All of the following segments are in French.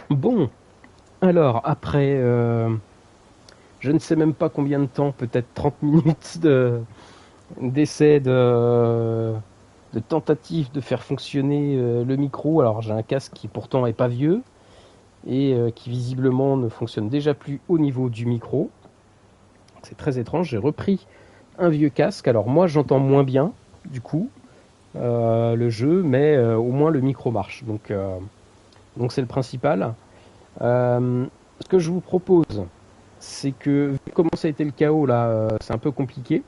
Bon, alors après, je ne sais même pas combien de temps, peut-être 30 minutes d'essai de tentative de faire fonctionner le micro. Alors j'ai un casque qui pourtant est pas vieux et qui visiblement ne fonctionne déjà plus au niveau du micro. C'est très étrange, j'ai repris un vieux casque. Alors moi j'entends moins bien du coup le jeu, mais au moins le micro marche. Donc c'est le principal. Ce que je vous propose, c'est que vu comment ça a été le chaos là, c'est un peu compliqué.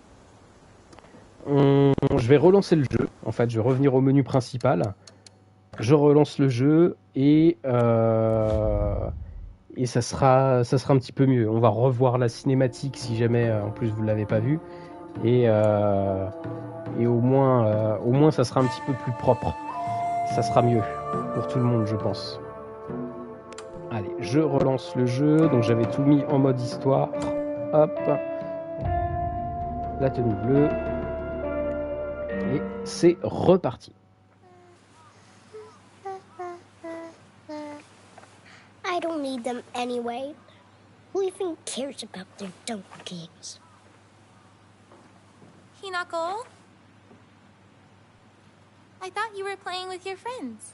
Je vais relancer le jeu. En fait, je vais revenir au menu principal. Je relance le jeu et ça sera un petit peu mieux. On va revoir la cinématique si jamais en plus vous l'avez pas vue et au moins ça sera un petit peu plus propre. Ça sera mieux pour tout le monde, je pense. Allez, je relance le jeu. Donc j'avais tout mis en mode histoire. Hop, la tenue bleue. Et c'est reparti. I don't need them anyway. Who even cares about their dumb games? Hinako? I thought you were playing with your friends.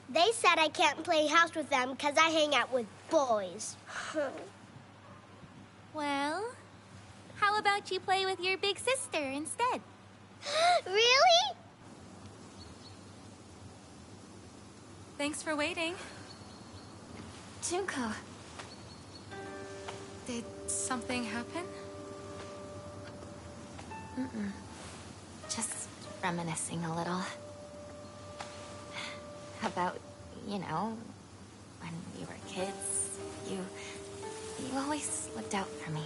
They said I can't play house with them because I hang out with boys. Well, how about you play with your big sister instead? Really? Thanks for waiting. Junko. Did something happen? Just reminiscing a little. About, you know, when we were kids, you always looked out for me.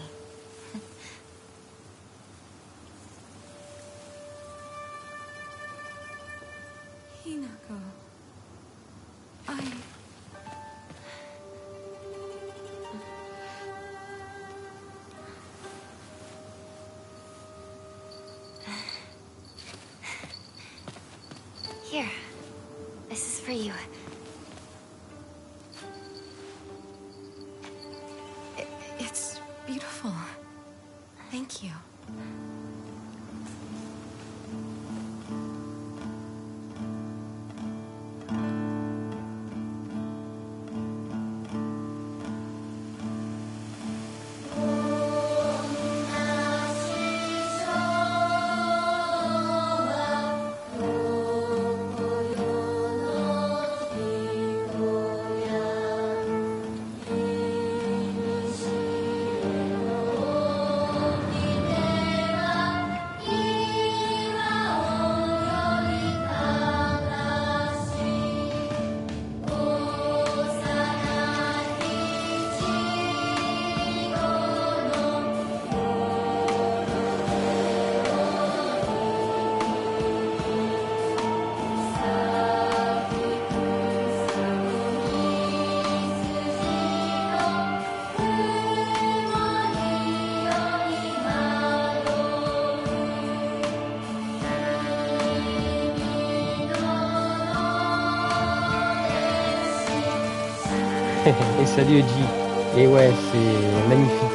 Hinako. Here, this is for you. It's beautiful. Thank you. Et salut Eji. Et ouais, c'est magnifique.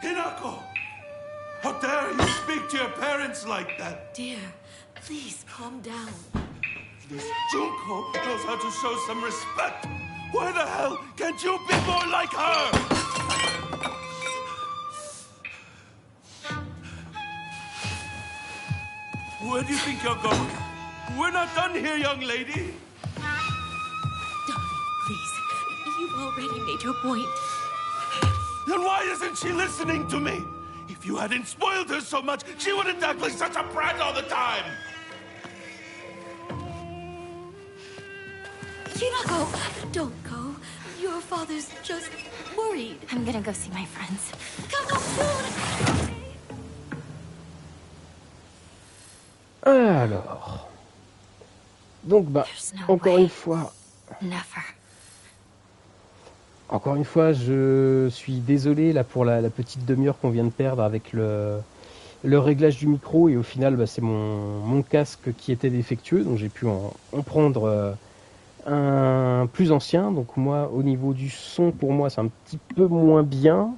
Hinako! How dare you speak to your parents like that? Dear, please calm down. This Junko knows how to show some respect. Why the hell can't you be more like her? Where do you think you're going? We're not done here, young lady. Darling, please. You've already made your point. Then why isn't she listening to me? If you hadn't spoiled her so much, she wouldn't act like such a brat all the time. Hinako, don't go. Your father's just worried. I'm gonna go see my friends. Come home soon. Alors. Donc, There's no encore way. une fois. Never. Encore une fois, je suis désolé là pour la petite demi-heure qu'on vient de perdre avec le réglage du micro et au final c'est mon casque qui était défectueux, donc j'ai pu en prendre un plus ancien. Donc moi au niveau du son, pour moi c'est un petit peu moins bien,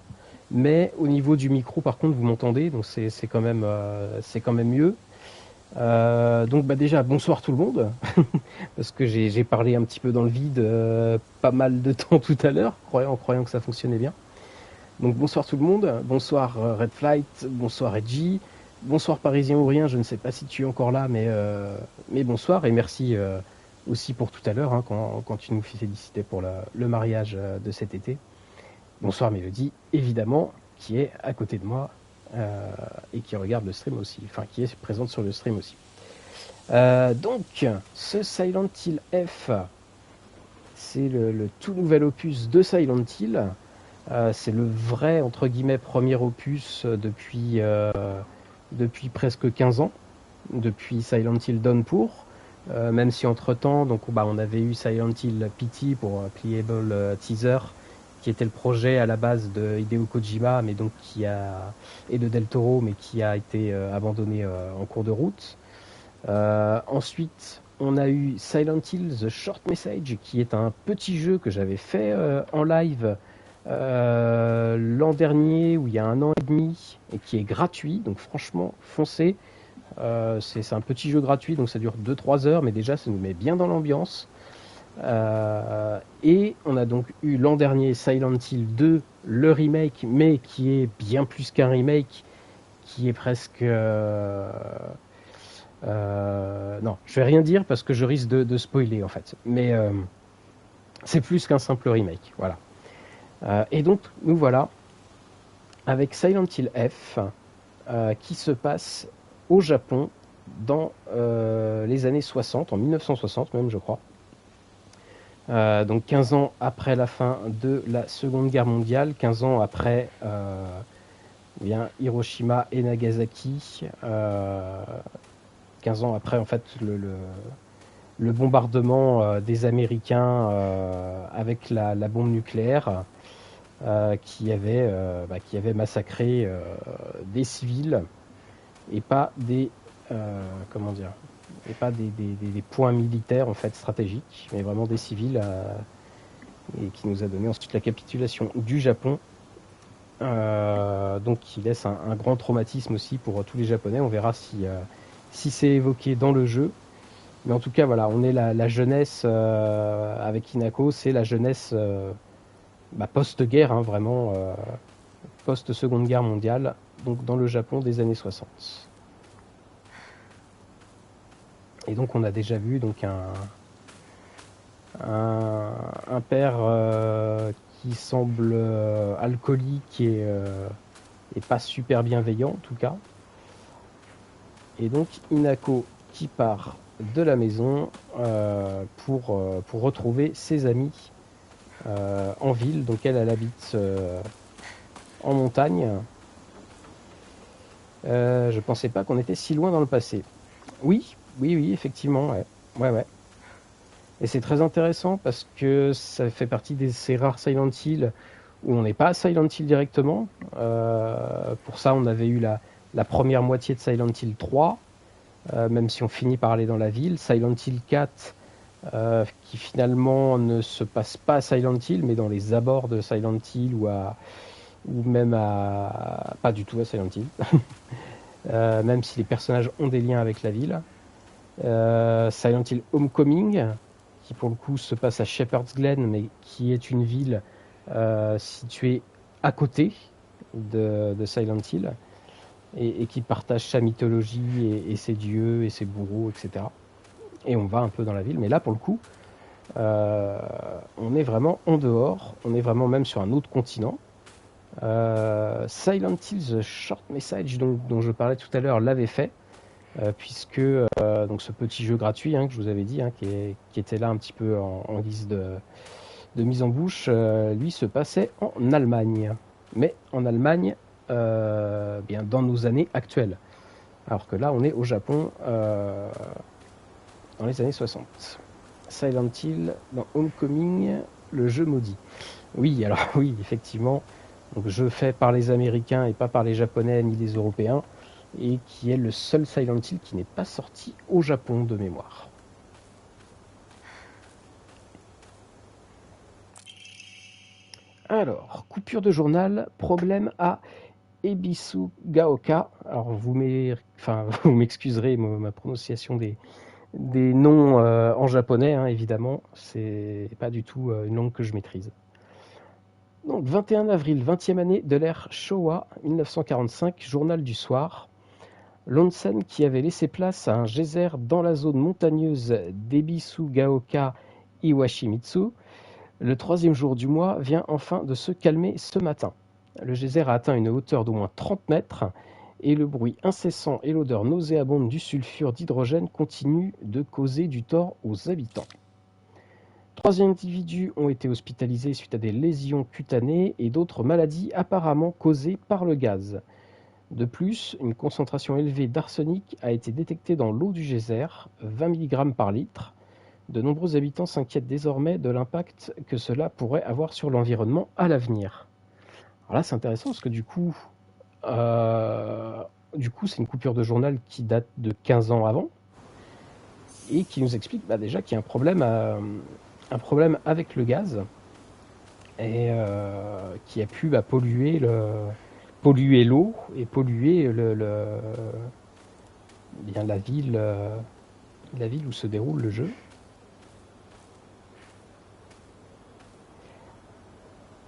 mais au niveau du micro par contre vous m'entendez, donc c'est quand même mieux. Donc déjà bonsoir tout le monde parce que j'ai parlé un petit peu dans le vide pas mal de temps tout à l'heure en croyant que ça fonctionnait bien. Donc bonsoir tout le monde, bonsoir Red Flight, bonsoir Reggie, bonsoir Parisien ou rien, je ne sais pas si tu es encore là, mais bonsoir et merci aussi pour tout à l'heure hein, quand tu nous félicitais pour le mariage de cet été. Bonsoir Mélodie, évidemment, qui est à côté de moi et qui regarde le stream aussi, enfin qui est présente sur le stream aussi. Donc, ce Silent Hill F, c'est le tout nouvel opus de Silent Hill. C'est le vrai, entre guillemets, premier opus depuis presque 15 ans, depuis Silent Hill Downpour. Même si entre-temps, donc, on avait eu Silent Hill PT pour Playable Teaser, qui était le projet à la base de Hideo Kojima, mais donc et de Del Toro, mais qui a été abandonné en cours de route. Ensuite, on a eu Silent Hill The Short Message, qui est un petit jeu que j'avais fait en live l'an dernier, ou il y a 1 an et demi, et qui est gratuit, donc franchement, foncez. C'est un petit jeu gratuit, donc ça dure 2-3 heures, mais déjà ça nous met bien dans l'ambiance. Et on a donc eu l'an dernier Silent Hill 2, le remake, mais qui est bien plus qu'un remake, qui est presque... non, je vais rien dire parce que je risque de spoiler en fait. Mais c'est plus qu'un simple remake, voilà. Et donc nous voilà avec Silent Hill F qui se passe au Japon dans les années 60, en 1960 même je crois. Donc 15 ans après la fin de la Seconde Guerre mondiale, 15 ans après bien Hiroshima et Nagasaki, 15 ans après en fait le bombardement des Américains avec la bombe nucléaire qui avait massacré des civils et pas des et pas des points militaires en fait stratégiques, mais vraiment des civils et qui nous a donné ensuite la capitulation du Japon. Donc qui laisse un grand traumatisme aussi pour tous les Japonais. On verra si c'est évoqué dans le jeu. Mais en tout cas, voilà, on est la jeunesse avec Hinako, c'est la jeunesse post-guerre, hein, vraiment post-Seconde Guerre mondiale, donc dans le Japon des années 60. Et donc on a déjà vu donc un père qui semble alcoolique et pas super bienveillant en tout cas. Et donc Hinako qui part de la maison pour retrouver ses amis en ville. Donc elle habite en montagne. Je pensais pas qu'on était si loin dans le passé. Oui, effectivement, ouais. Et c'est très intéressant parce que ça fait partie de ces rares Silent Hill où on n'est pas à Silent Hill directement. Pour ça, on avait eu la première moitié de Silent Hill 3, même si on finit par aller dans la ville. Silent Hill 4, qui finalement ne se passe pas à Silent Hill, mais dans les abords de Silent Hill ou même pas du tout à Silent Hill. Même si les personnages ont des liens avec la ville. Silent Hill Homecoming, qui pour le coup se passe à Shepherd's Glen, mais qui est une ville située à côté de Silent Hill, et qui partage sa mythologie et ses dieux et ses bourreaux, etc. Et on va un peu dans la ville, mais là pour le coup, On est vraiment en dehors, on est vraiment même sur un autre continent. Silent Hill The Short Message dont je parlais tout à l'heure l'avait fait, puisque donc ce petit jeu gratuit que je vous avais dit, qui était là un petit peu en guise de mise en bouche, lui se passait en Allemagne. Mais en Allemagne, bien dans nos années actuelles. Alors que là, on est au Japon dans les années 60. Silent Hill dans Homecoming, le jeu maudit. Oui, alors oui, effectivement, donc jeu fait par les Américains et pas par les Japonais ni les Européens, et qui est le seul Silent Hill qui n'est pas sorti au Japon de mémoire. Alors, coupure de journal, problème à Ebisugaoka. Alors, vous m'excuserez ma prononciation des noms en japonais, évidemment. C'est pas du tout une langue que je maîtrise. Donc, 21 avril, 20e année de l'ère Showa, 1945, journal du soir. L'onsen qui avait laissé place à un geyser dans la zone montagneuse d'Ebisugaoka Iwashimitsu, le 3e jour du mois, vient enfin de se calmer ce matin. Le geyser a atteint une hauteur d'au moins 30 mètres et le bruit incessant et l'odeur nauséabonde du sulfure d'hydrogène continuent de causer du tort aux habitants. 3 individus ont été hospitalisés suite à des lésions cutanées et d'autres maladies apparemment causées par le gaz. De plus, une concentration élevée d'arsenic a été détectée dans l'eau du geyser, 20 mg par litre. De nombreux habitants s'inquiètent désormais de l'impact que cela pourrait avoir sur l'environnement à l'avenir. Alors là, c'est intéressant parce que du coup, c'est une coupure de journal qui date de 15 ans avant et qui nous explique déjà qu'il y a un problème avec le gaz et qui a pu polluer l'eau et polluer la ville où se déroule le jeu.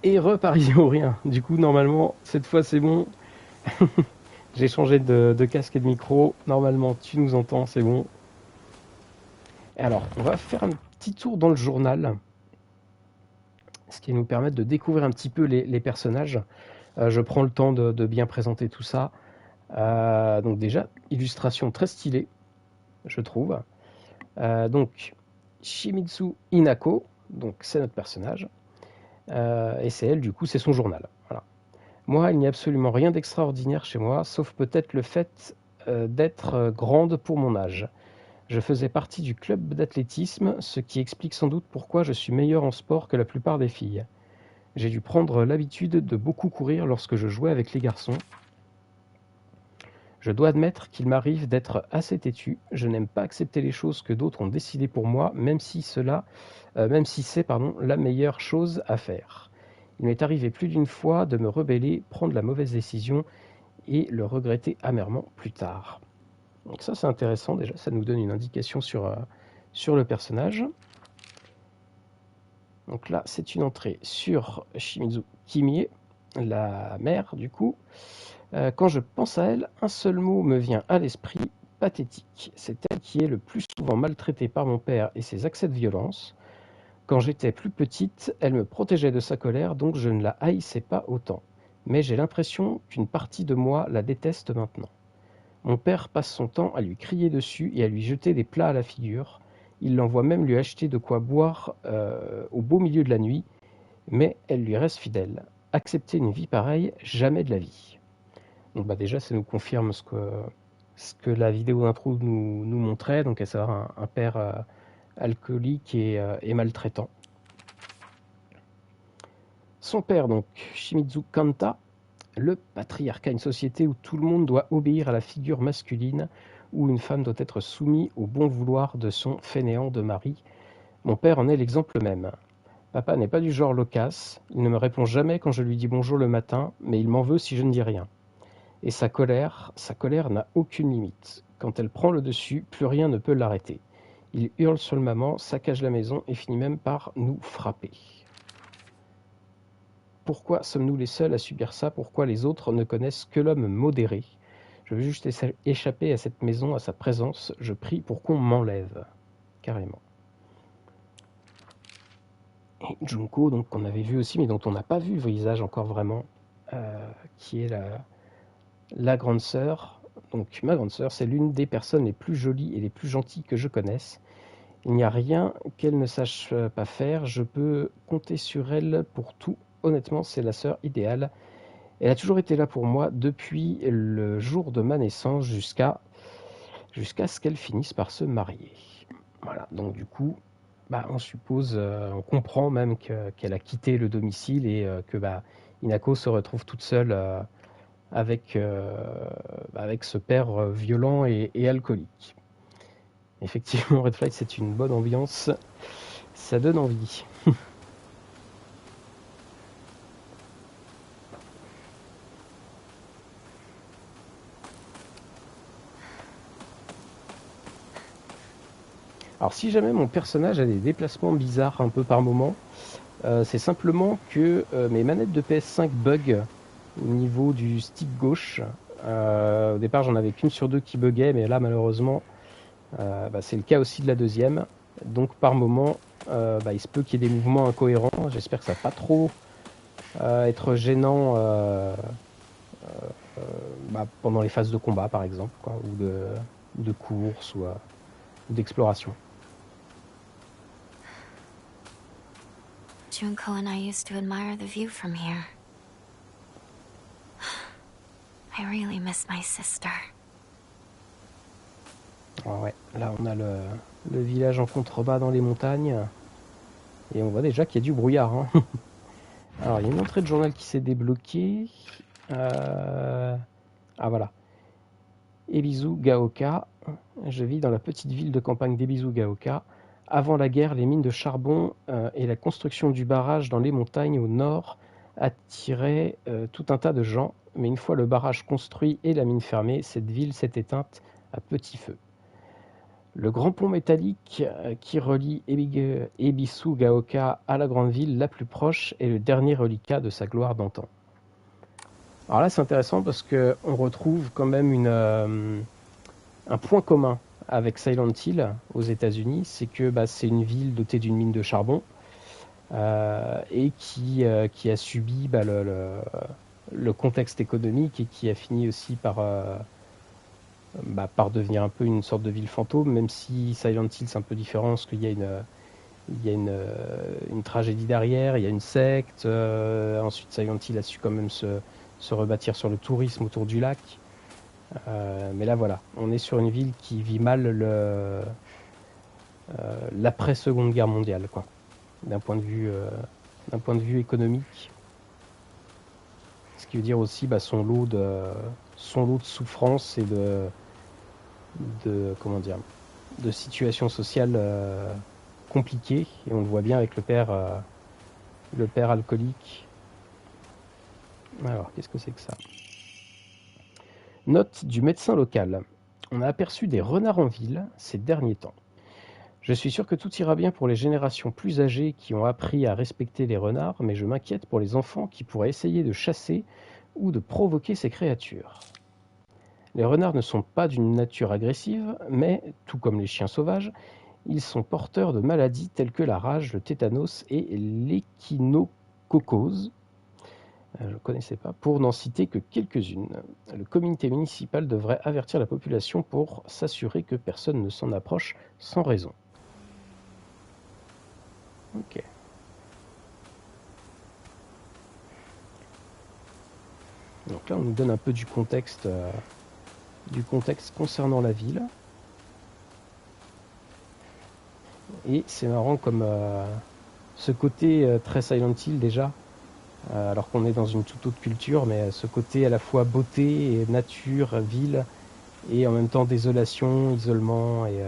Et reparis au rien. Du coup, normalement, cette fois, c'est bon. J'ai changé de casque et de micro. Normalement, tu nous entends, c'est bon. Alors, on va faire un petit tour dans le journal, ce qui va nous permettre de découvrir un petit peu les personnages. Je prends le temps de bien présenter tout ça. Donc déjà, illustration très stylée, je trouve. Donc, Shimizu Inako, donc c'est notre personnage. Et c'est elle, du coup, c'est son journal. Voilà. Moi, il n'y a absolument rien d'extraordinaire chez moi, sauf peut-être le fait d'être grande pour mon âge. Je faisais partie du club d'athlétisme, ce qui explique sans doute pourquoi je suis meilleur en sport que la plupart des filles. J'ai dû prendre l'habitude de beaucoup courir lorsque je jouais avec les garçons. Je dois admettre qu'il m'arrive d'être assez têtu. Je n'aime pas accepter les choses que d'autres ont décidées pour moi, même si c'est la meilleure chose à faire. Il m'est arrivé plus d'une fois de me rebeller, prendre la mauvaise décision et le regretter amèrement plus tard. Donc ça, c'est intéressant. Déjà, ça nous donne une indication sur le personnage. Donc là, c'est une entrée sur Shimizu Kimie, la mère du coup. Quand je pense à elle, un seul mot me vient à l'esprit, pathétique. C'est elle qui est le plus souvent maltraitée par mon père et ses accès de violence. Quand j'étais plus petite, elle me protégeait de sa colère, donc je ne la haïssais pas autant. Mais j'ai l'impression qu'une partie de moi la déteste maintenant. Mon père passe son temps à lui crier dessus et à lui jeter des plats à la figure. Il l'envoie même lui acheter de quoi boire au beau milieu de la nuit, mais elle lui reste fidèle. Accepter une vie pareille, jamais de la vie. Donc déjà, ça nous confirme ce que la vidéo d'intro nous montrait, donc à savoir un père alcoolique et maltraitant. Son père, donc Shimizu Kanta, le patriarcat, une société où tout le monde doit obéir à la figure masculine, où une femme doit être soumise au bon vouloir de son fainéant de mari. Mon père en est l'exemple même. Papa n'est pas du genre loquace, il ne me répond jamais quand je lui dis bonjour le matin, mais il m'en veut si je ne dis rien. Et sa colère n'a aucune limite. Quand elle prend le dessus, plus rien ne peut l'arrêter. Il hurle sur le maman, saccage la maison et finit même par nous frapper. Pourquoi sommes-nous les seuls à subir ça? Pourquoi les autres ne connaissent que l'homme modéré? Je veux juste échapper à cette maison, à sa présence. Je prie pour qu'on m'enlève. Carrément. Et Junko, donc qu'on avait vu aussi, mais dont on n'a pas vu le visage encore vraiment, qui est la grande sœur. Donc ma grande sœur, c'est l'une des personnes les plus jolies et les plus gentilles que je connaisse. Il n'y a rien qu'elle ne sache pas faire. Je peux compter sur elle pour tout. Honnêtement, c'est la sœur idéale. Elle a toujours été là pour moi depuis le jour de ma naissance jusqu'à ce qu'elle finisse par se marier. Voilà, donc du coup, on suppose, on comprend même qu'elle a quitté le domicile et que Inako se retrouve toute seule avec ce père violent et alcoolique. Effectivement, Red Flight, c'est une bonne ambiance, ça donne envie. Alors si jamais mon personnage a des déplacements bizarres un peu par moment, c'est simplement que mes manettes de PS5 bug au niveau du stick gauche. Au départ j'en avais qu'une sur deux qui buguait, mais là malheureusement c'est le cas aussi de la deuxième. Donc par moment il se peut qu'il y ait des mouvements incohérents. J'espère que ça va pas trop être gênant pendant les phases de combat par exemple, quoi, ou de course ou d'exploration. Junko and I used to admire the view from here. I really miss my sister. Ouais, là on a le village en contrebas dans les montagnes. Et on voit déjà qu'il y a du brouillard. Hein. Alors il y a une entrée de journal qui s'est débloquée. Ah voilà. Ebisu Gaoka. Je vis dans la petite ville de campagne d'Ebisu Gaoka. Avant la guerre, les mines de charbon et la construction du barrage dans les montagnes au nord attiraient tout un tas de gens. Mais une fois le barrage construit et la mine fermée, cette ville s'est éteinte à petit feu. Le grand pont métallique qui relie Ebisu Gaoka à la grande ville la plus proche est le dernier reliquat de sa gloire d'antan. Alors là, c'est intéressant parce qu'on retrouve quand même un point commun avec Silent Hill aux États-Unis, c'est que c'est une ville dotée d'une mine de charbon et qui a subi le contexte économique et qui a fini aussi par devenir un peu une sorte de ville fantôme, même si Silent Hill c'est un peu différent parce qu'il y a une tragédie derrière, il y a une secte, ensuite Silent Hill a su quand même se rebâtir sur le tourisme autour du lac. Mais là voilà, on est sur une ville qui vit mal l'après-seconde guerre mondiale, quoi, d'un point de vue économique. Ce qui veut dire aussi son lot de souffrance et de situations sociales compliquées. Et on le voit bien avec le père alcoolique. Alors, qu'est-ce que c'est que ça ? Note du médecin local. On a aperçu des renards en ville ces derniers temps. Je suis sûr que tout ira bien pour les générations plus âgées qui ont appris à respecter les renards, mais je m'inquiète pour les enfants qui pourraient essayer de chasser ou de provoquer ces créatures. Les renards ne sont pas d'une nature agressive, mais, tout comme les chiens sauvages, ils sont porteurs de maladies telles que la rage, le tétanos et l'échinococose. Je ne connaissais pas, pour n'en citer que quelques-unes. Le comité municipal devrait avertir la population pour s'assurer que personne ne s'en approche sans raison. Ok. Donc là, on nous donne un peu du contexte concernant la ville. Et c'est marrant comme ce côté très Silent Hill déjà, alors qu'on est dans une toute autre culture, mais ce côté à la fois beauté et nature, ville, et en même temps désolation, isolement et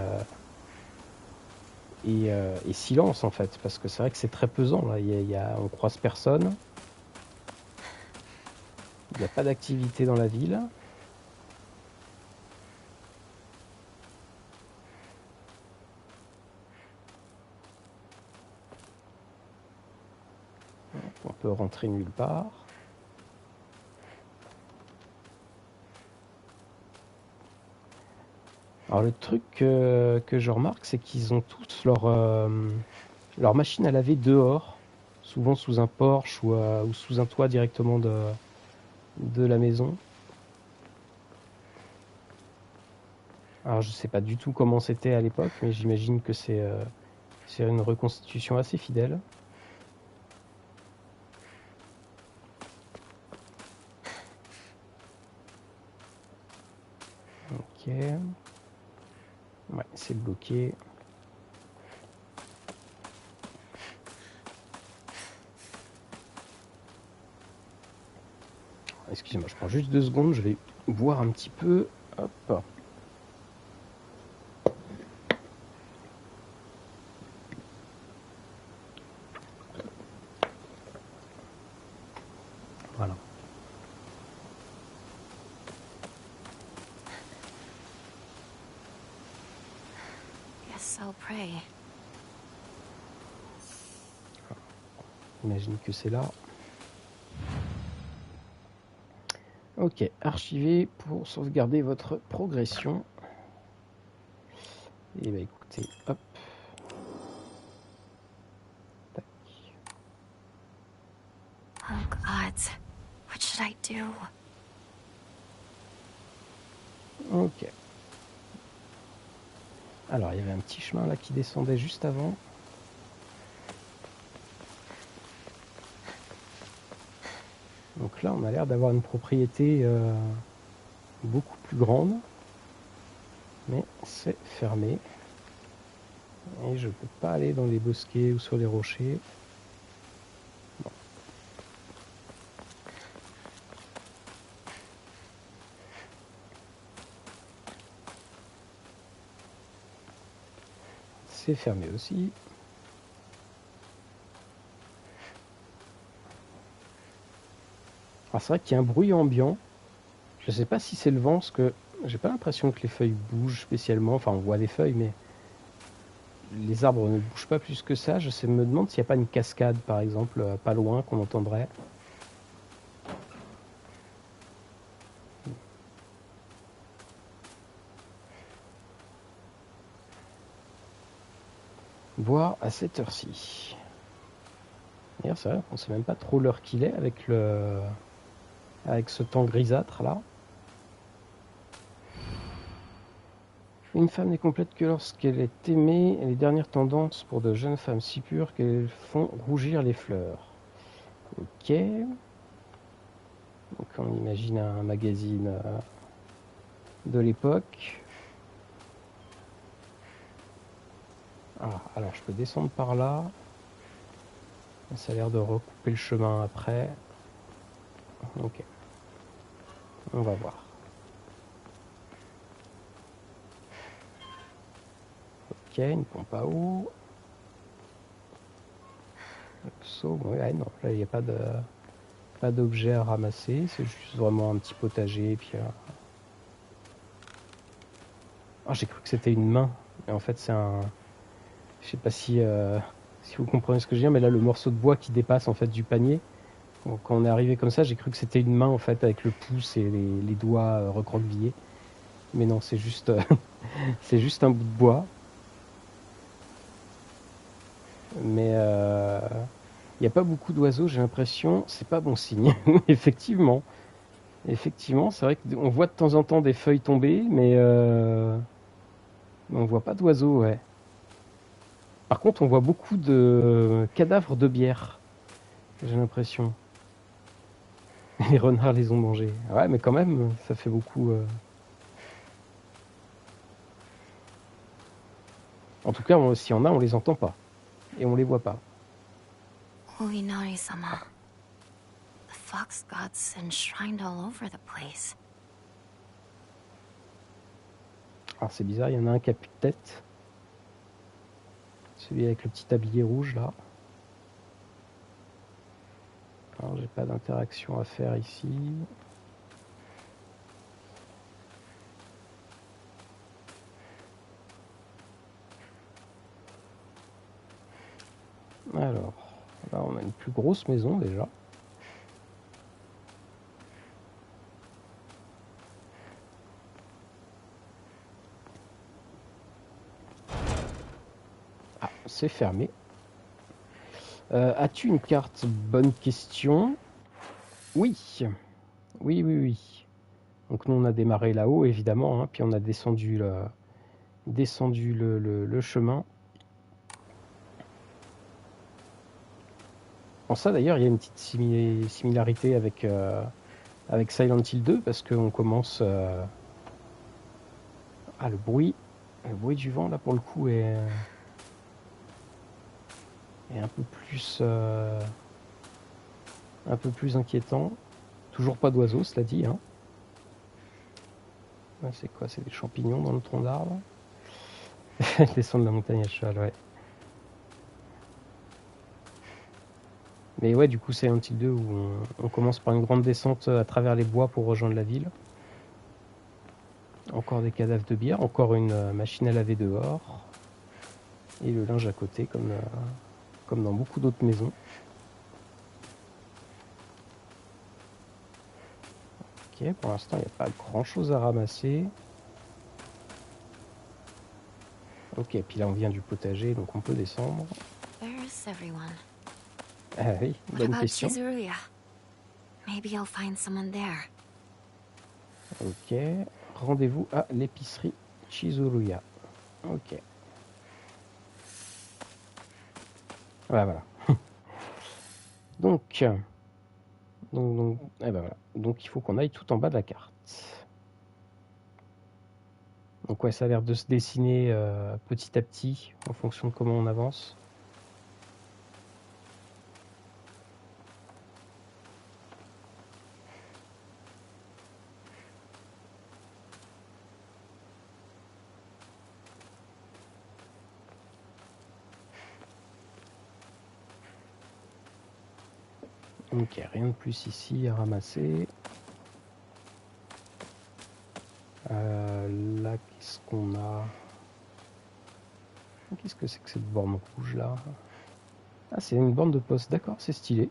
silence en fait, parce que c'est vrai que c'est très pesant là. On croise personne, il n'y a pas d'activité dans la ville. On peut rentrer nulle part. Alors le truc que je remarque, c'est qu'ils ont tous leur machine à laver dehors. souvent sous un porche ou sous un toit directement de la maison. Alors je sais pas du tout comment c'était à l'époque, mais j'imagine que c'est une reconstitution assez fidèle. Ok. Ouais, c'est bloqué. Excusez-moi, je prends juste 2 secondes, je vais boire un petit peu. Hop. Voilà. Guess I'll pray. Imagine que c'est là. Ok, archiver pour sauvegarder votre progression. Et bah écoutez, hop. Tac. Oh God, what should I do? Ok. Alors il y avait un petit chemin là qui descendait juste avant. Donc là on a l'air d'avoir une propriété beaucoup plus grande. Mais c'est fermé. Et je peux pas aller dans les bosquets ou sur les rochers. Bon. C'est fermé aussi. Alors c'est vrai qu'il y a un bruit ambiant. Je sais pas si c'est le vent, parce que j'ai pas l'impression que les feuilles bougent spécialement. Enfin, on voit les feuilles, mais les arbres ne bougent pas plus que ça. Je me demande s'il n'y a pas une cascade, par exemple, pas loin, qu'on entendrait. Voir à cette heure-ci. D'ailleurs, c'est vrai qu'on sait même pas trop l'heure qu'il est avec ce temps grisâtre là. Une femme n'est complète que lorsqu'elle est aimée, et les dernières tendances pour de jeunes femmes si pures qu'elles font rougir les fleurs. Ok. Donc on imagine un magazine de l'époque. Ah, alors je peux descendre par là. Ça a l'air de recouper le chemin après. Ok. On va voir. Ok, une pompe à eau. Le seau, ouais, non, là il n'y a pas d'objet à ramasser, c'est juste vraiment un petit potager. Et puis, oh, j'ai cru que c'était une main, mais en fait c'est un. Je sais pas si vous comprenez ce que je veux dire, mais là le morceau de bois qui dépasse en fait du panier. Donc, quand on est arrivé comme ça, j'ai cru que c'était une main en fait avec le pouce et les doigts recroquevillés. Mais non, c'est juste c'est juste un bout de bois. Mais il n'y a pas beaucoup d'oiseaux, j'ai l'impression. C'est pas bon signe. Effectivement, c'est vrai qu'on voit de temps en temps des feuilles tomber, mais on voit pas d'oiseaux, ouais. Par contre, on voit beaucoup de cadavres de bière, j'ai l'impression. Les renards les ont mangés. Ouais, mais quand même, ça fait beaucoup. En tout cas, s'il y en a, on les entend pas. Et on les voit pas. Uinari-sama. The fox gods enshrined all over the place. Alors c'est bizarre, il y en a un qui a plus de tête. Celui avec le petit tablier rouge là. Alors j'ai pas d'interaction à faire ici. Alors, là on a une plus grosse maison déjà. Ah, c'est fermé. As-tu une carte? Bonne question. Oui. Oui, oui, oui. Donc nous on a démarré là-haut évidemment, hein, puis on a descendu le chemin. En ça d'ailleurs il y a une petite similarité avec Silent Hill 2 parce qu'on commence... Ah le bruit du vent là pour le coup est un peu plus inquiétant. Toujours pas d'oiseaux, cela dit, hein. Ouais, c'est quoi? C'est des champignons dans le tronc d'arbre? Descendre la montagne à cheval, ouais. Mais ouais, du coup, c'est un Hill 2 où on commence par une grande descente à travers les bois pour rejoindre la ville. Encore des cadavres de bière, encore une machine à laver dehors. Et le linge à côté, comme dans beaucoup d'autres maisons. Ok, pour l'instant, il n'y a pas grand chose à ramasser. Ok, puis là, on vient du potager, donc on peut descendre. Where's everyone? Ah oui, What bonne about question. Chizuruya? Maybe I'll find someone there. Ok, rendez-vous à l'épicerie Chizuruya. Ok. Ouais, voilà. donc, eh ben voilà. Donc il faut qu'on aille tout en bas de la carte. Donc ouais, ça a l'air de se dessiner petit à petit en fonction de comment on avance. Ok, rien de plus ici à ramasser. Là, qu'est-ce qu'on a? Qu'est-ce que c'est que cette borne rouge là? Ah, c'est une borne de poste, d'accord, c'est stylé.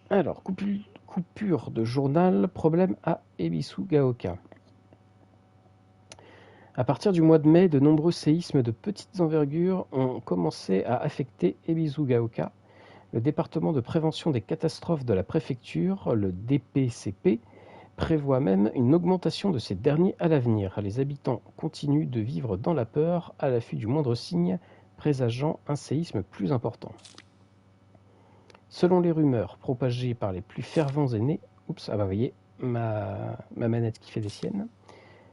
Alors, coupure de journal, problème à Ebisugaoka. À partir du mois de mai, de nombreux séismes de petites envergures ont commencé à affecter Ebisugaoka. Le département de prévention des catastrophes de la préfecture, le DPCP, prévoit même une augmentation de ces derniers à l'avenir. Les habitants continuent de vivre dans la peur, à l'affût du moindre signe présageant un séisme plus important. Selon les rumeurs propagées par les plus fervents aînés... Oups, ah bah vous voyez, ma manette qui fait des siennes.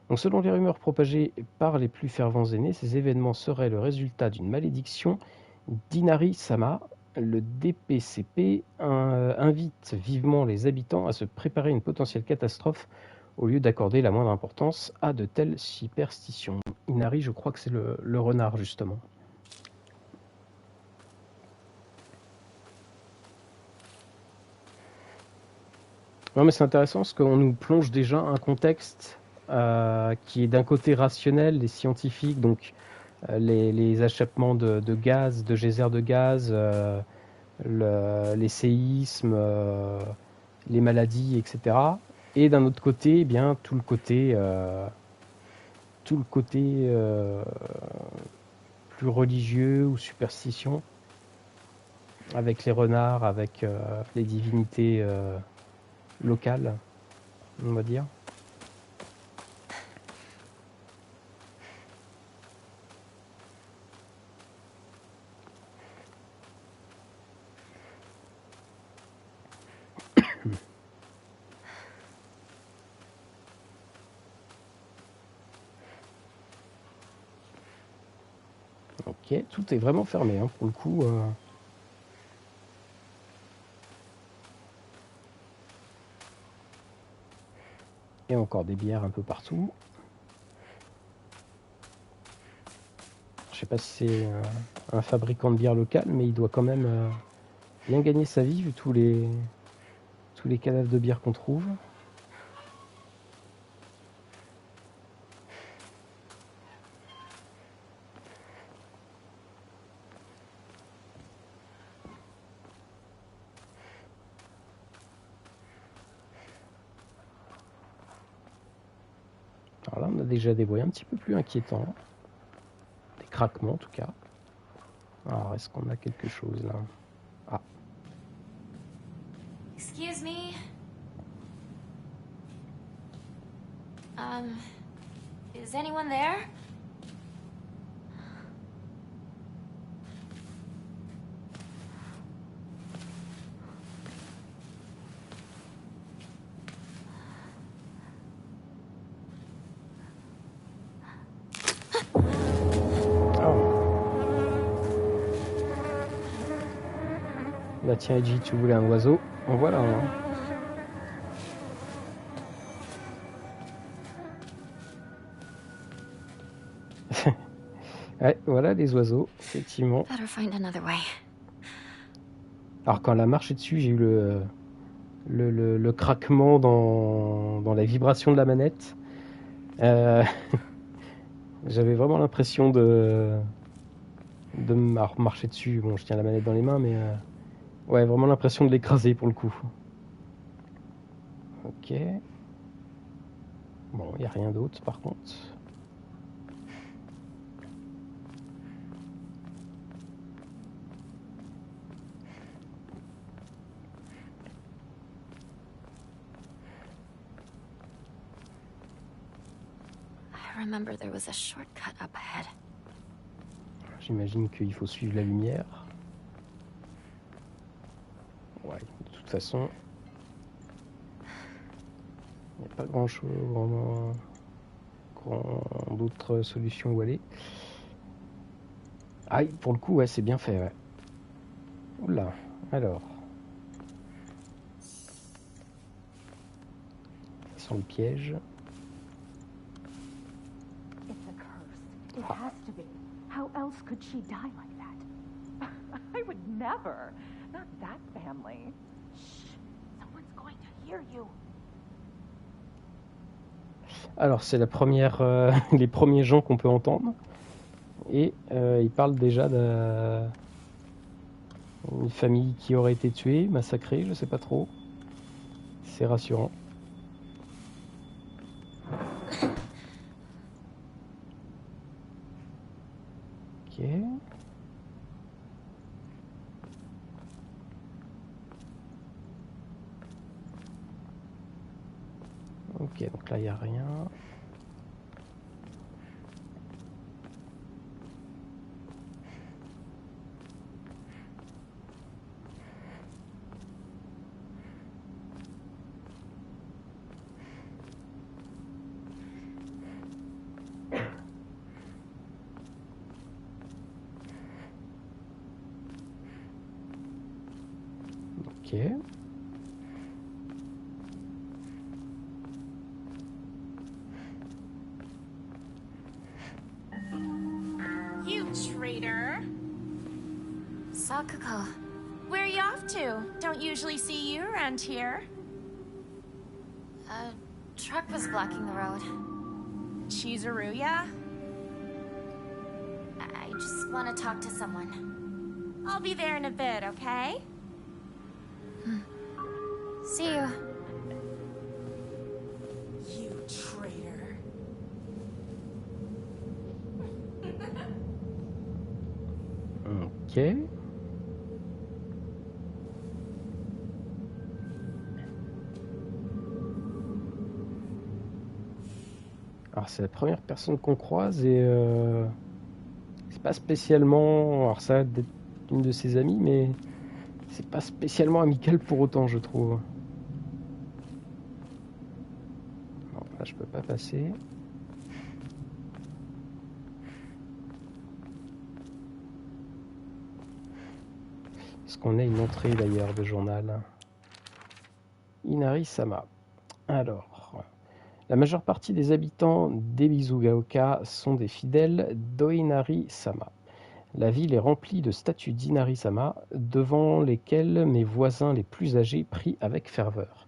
Donc selon les rumeurs propagées par les plus fervents aînés, ces événements seraient le résultat d'une malédiction d'Inari-sama. Le DPCP invite vivement les habitants à se préparer à une potentielle catastrophe au lieu d'accorder la moindre importance à de telles superstitions. Inari, je crois que c'est le renard, justement. Non, mais c'est intéressant parce qu'on nous plonge déjà un contexte qui est d'un côté rationnel et scientifique, donc les échappements de gaz, de geysers de gaz, les séismes, les maladies, etc. Et d'un autre côté, eh bien tout le côté plus religieux ou superstition, avec les renards, avec les divinités locales, on va dire. Ok, tout est vraiment fermé, hein, pour le coup. Et encore des bières un peu partout. Je sais pas si c'est un fabricant de bière local, mais il doit quand même bien gagner sa vie vu tous les cadavres de bière qu'on trouve. Alors là, on a déjà des bruits un petit peu plus inquiétants. Des craquements en tout cas. Alors, est-ce qu'on a quelque chose là? Ah. Excuse me. Is anyone there? Bah tiens, Eiji, tu voulais un oiseau. En voilà un. Ouais, voilà les oiseaux, effectivement. Better find another way. Alors quand elle a marché dessus, j'ai eu le craquement dans la vibration de la manette. J'avais vraiment l'impression de marcher dessus. Bon, je tiens la manette dans les mains, mais ouais, vraiment l'impression de l'écraser pour le coup. Ok. Bon, il n'y a rien d'autre par contre. I remember there was a shortcut up ahead. J'imagine qu'il faut suivre la lumière. Ouais, de toute façon, il n'y a pas grand-chose, d'autres solutions où aller. Ah, pour le coup, ouais, c'est bien fait, ouais. Oula, alors. Ça sent le piège. It's a curse. It has to be. How else could she die like that? I would never. Not that family. Shh. Someone's going to hear you. Alors, c'est la première, les premiers gens qu'on peut entendre. Et ils parlent déjà d'une famille qui aurait été tuée, massacrée, je sais pas trop. C'est rassurant. Ok. Ok, donc là il n'y a rien. Ok. You traitor. Sakuko. Where are you off to? Don't usually see you around here. A truck was blocking the road. Chizuruya? I just want to talk to someone. I'll be there in a bit, okay? See you. You traitor. Ok. Alors c'est la première personne qu'on croise et c'est pas spécialement, alors ça d'être une de ses amies, mais c'est pas spécialement amical pour autant, je trouve. Non, là je peux pas passer. Est-ce qu'on a une entrée d'ailleurs de journal? Inari-sama. Alors, la majeure partie des habitants d'Ebizugaoka sont des fidèles d'Oinari-sama. La ville est remplie de statues d'Inari-sama, devant lesquelles mes voisins les plus âgés prient avec ferveur.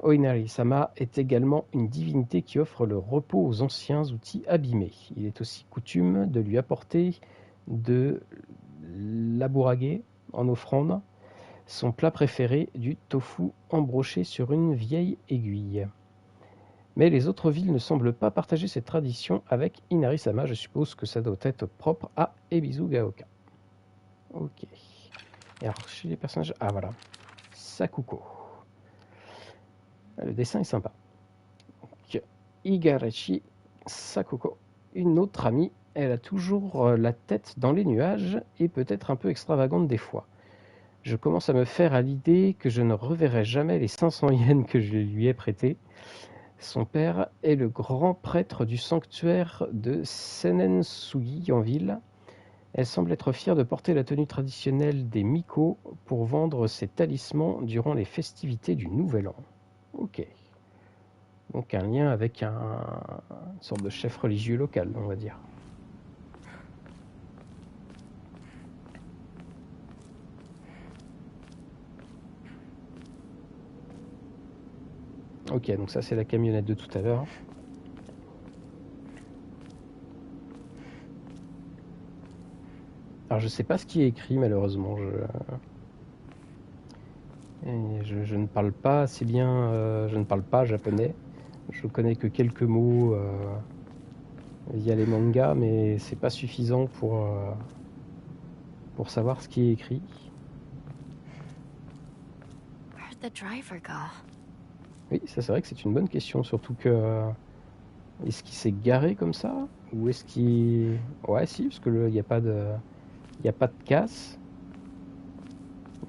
Oinari-sama est également une divinité qui offre le repos aux anciens outils abîmés. Il est aussi coutume de lui apporter de l'aburage en offrande, son plat préféré, du tofu embroché sur une vieille aiguille. Mais les autres villes ne semblent pas partager cette tradition avec Inari-sama. Je suppose que ça doit être propre à Ebisu-gaoka. Ok. Et alors, chez les personnages... Ah, voilà. Sakuko. Le dessin est sympa. Donc, Igarashi Sakuko. Une autre amie. Elle a toujours la tête dans les nuages et peut-être un peu extravagante des fois. Je commence à me faire à l'idée que je ne reverrai jamais les 500 yens que je lui ai prêtés. Son père est le grand prêtre du sanctuaire de Senensugi en ville. Elle semble être fière de porter la tenue traditionnelle des Miko pour vendre ses talismans durant les festivités du Nouvel An. Ok. Donc un lien avec une sorte de chef religieux local, on va dire. Ok, donc ça c'est la camionnette de tout à l'heure. Alors je sais pas ce qui est écrit malheureusement. Je ne parle pas assez bien, je ne parle pas japonais. Je connais que quelques mots via les mangas, mais c'est pas suffisant pour savoir ce qui est écrit. Where'd the driver go? Oui, ça c'est vrai que c'est une bonne question, surtout que est-ce qu'il s'est garé comme ça ou est-ce qu'il... Ouais, si, parce que il n'y a pas de casse.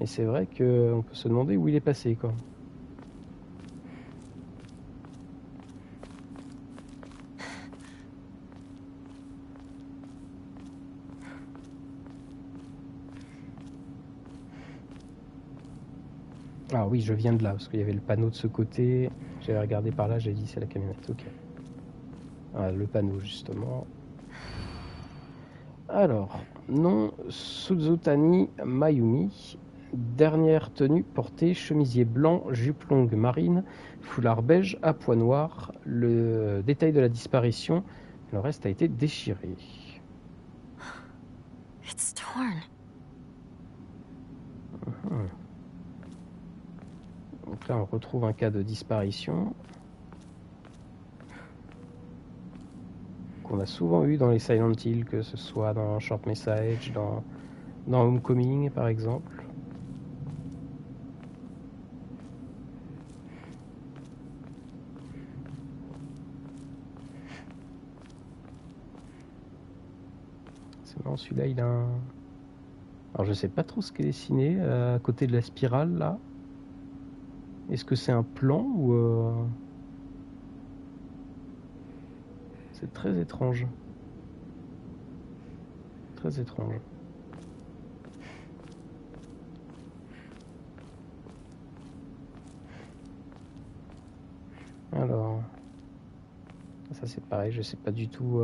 Mais c'est vrai qu'on peut se demander où il est passé, quoi. Ah oui, je viens de là, parce qu'il y avait le panneau de ce côté. J'avais regardé par là, j'ai dit c'est la camionnette, ok. Ah, le panneau, justement. Alors, nom Suzutani Mayumi. Dernière tenue portée, chemisier blanc, jupe longue marine, foulard beige à pois noirs. Le détail de la disparition, le reste a été déchiré. It's torn. Donc là, on retrouve un cas de disparition qu'on a souvent eu dans les Silent Hill, que ce soit dans Short Message, dans Homecoming par exemple. C'est marrant, celui-là, il a un... Alors je sais pas trop ce qu'est dessiné à côté de la spirale là. Est-ce que c'est un plan ou... C'est très étrange. Très étrange. Alors... Ça c'est pareil, je sais pas du tout...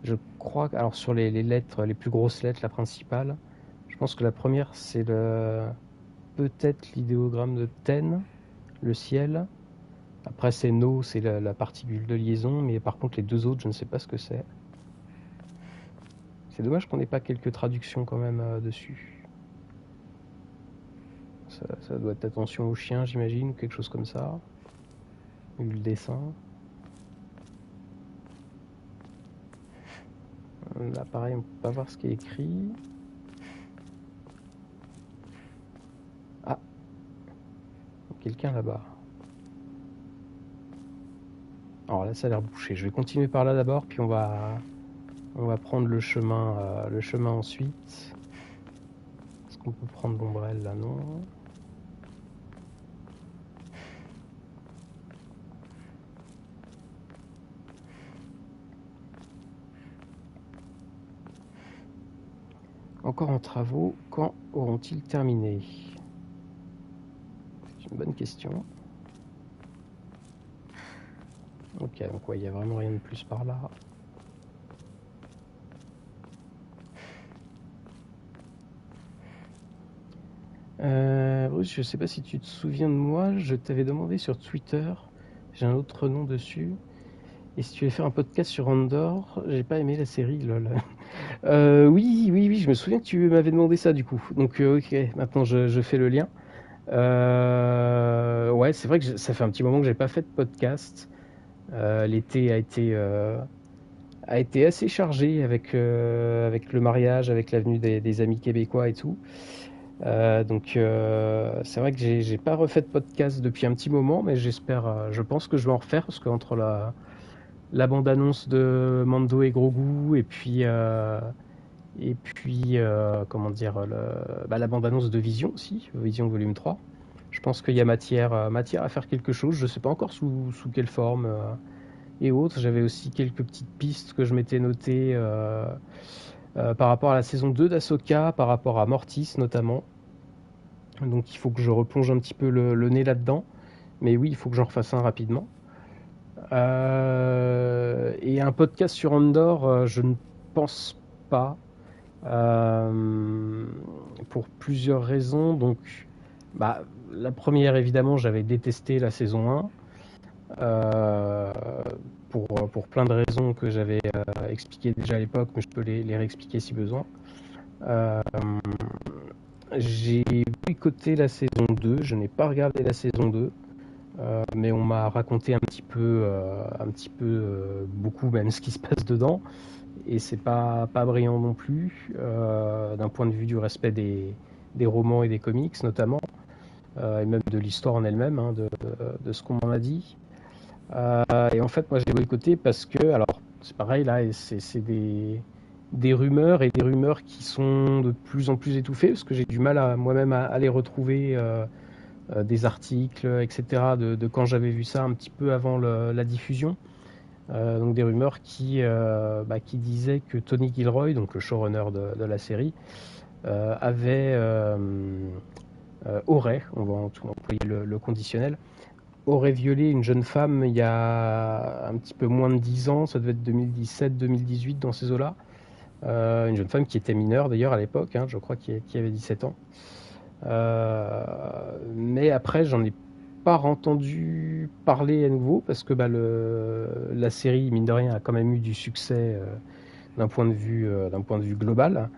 Je crois que... Alors sur les lettres, les plus grosses lettres, la principale, je pense que la première c'est peut-être l'idéogramme de Ten, le ciel. Après c'est No, c'est la particule de liaison, mais par contre les deux autres, je ne sais pas ce que c'est. C'est dommage qu'on n'ait pas quelques traductions quand même dessus. Ça doit être attention au chien, j'imagine, ou quelque chose comme ça. Vu le dessin. Là pareil, on peut pas voir ce qui est écrit. Ah, quelqu'un là-bas. Alors là ça a l'air bouché. Je vais continuer par là d'abord, puis on va prendre le chemin ensuite. Est-ce qu'on peut prendre l'ombrelle là? Non. Encore en travaux, quand auront-ils terminé? C'est une bonne question. Ok, donc ouais, il n'y a vraiment rien de plus par là. Bruce, je sais pas si tu te souviens de moi, je t'avais demandé sur Twitter, j'ai un autre nom dessus, et si tu voulais faire un podcast sur Andor, j'ai pas aimé la série, lol. Oui, je me souviens que tu m'avais demandé ça du coup, donc ok, maintenant je fais le lien. Ouais, c'est vrai que ça fait un petit moment que j'ai pas fait de podcast. L'été a été assez chargé avec le mariage, avec la venue des amis québécois et tout. Donc c'est vrai que j'ai pas refait de podcast depuis un petit moment, mais je pense que je vais en refaire parce qu'entre la bande-annonce de Mando et Grogu et puis comment dire, la bande-annonce de Vision aussi, Vision volume 3. Je pense qu'il y a matière à faire quelque chose. Je sais pas encore sous quelle forme et autres. J'avais aussi quelques petites pistes que je m'étais notées par rapport à la saison 2 d'Ahsoka, par rapport à Mortis notamment. Donc il faut que je replonge un petit peu le nez là-dedans. Mais oui, il faut que j'en refasse un rapidement. Et un podcast sur Andor, je ne pense pas. Pour plusieurs raisons. Donc, la première, évidemment, j'avais détesté la saison 1. Pour plein de raisons que j'avais expliquées déjà à l'époque, mais je peux les réexpliquer si besoin. J'ai boycotté la saison 2, je n'ai pas regardé la saison 2, mais on m'a raconté un petit peu beaucoup même ce qui se passe dedans, et c'est pas brillant non plus, d'un point de vue du respect des romans et des comics notamment, et même de l'histoire en elle-même, hein, de ce qu'on m'en a dit. Et en fait, moi, je l'ai boycotté parce que, alors, c'est pareil, là, c'est des rumeurs et des rumeurs qui sont de plus en plus étouffées parce que j'ai du mal moi-même à les retrouver, des articles, etc., de quand j'avais vu ça un petit peu avant la diffusion. Donc des rumeurs qui disaient que Tony Gilroy, donc le showrunner de la série, aurait, on va employer le conditionnel, aurait violé une jeune femme il y a un petit peu moins de 10 ans, ça devait être 2017-2018 dans ces eaux-là. Une jeune femme qui était mineure d'ailleurs à l'époque, hein, je crois qui avait 17 ans. Mais après, j'en ai pas entendu parler à nouveau parce que la série, mine de rien, a quand même eu du succès d'un point de vue global.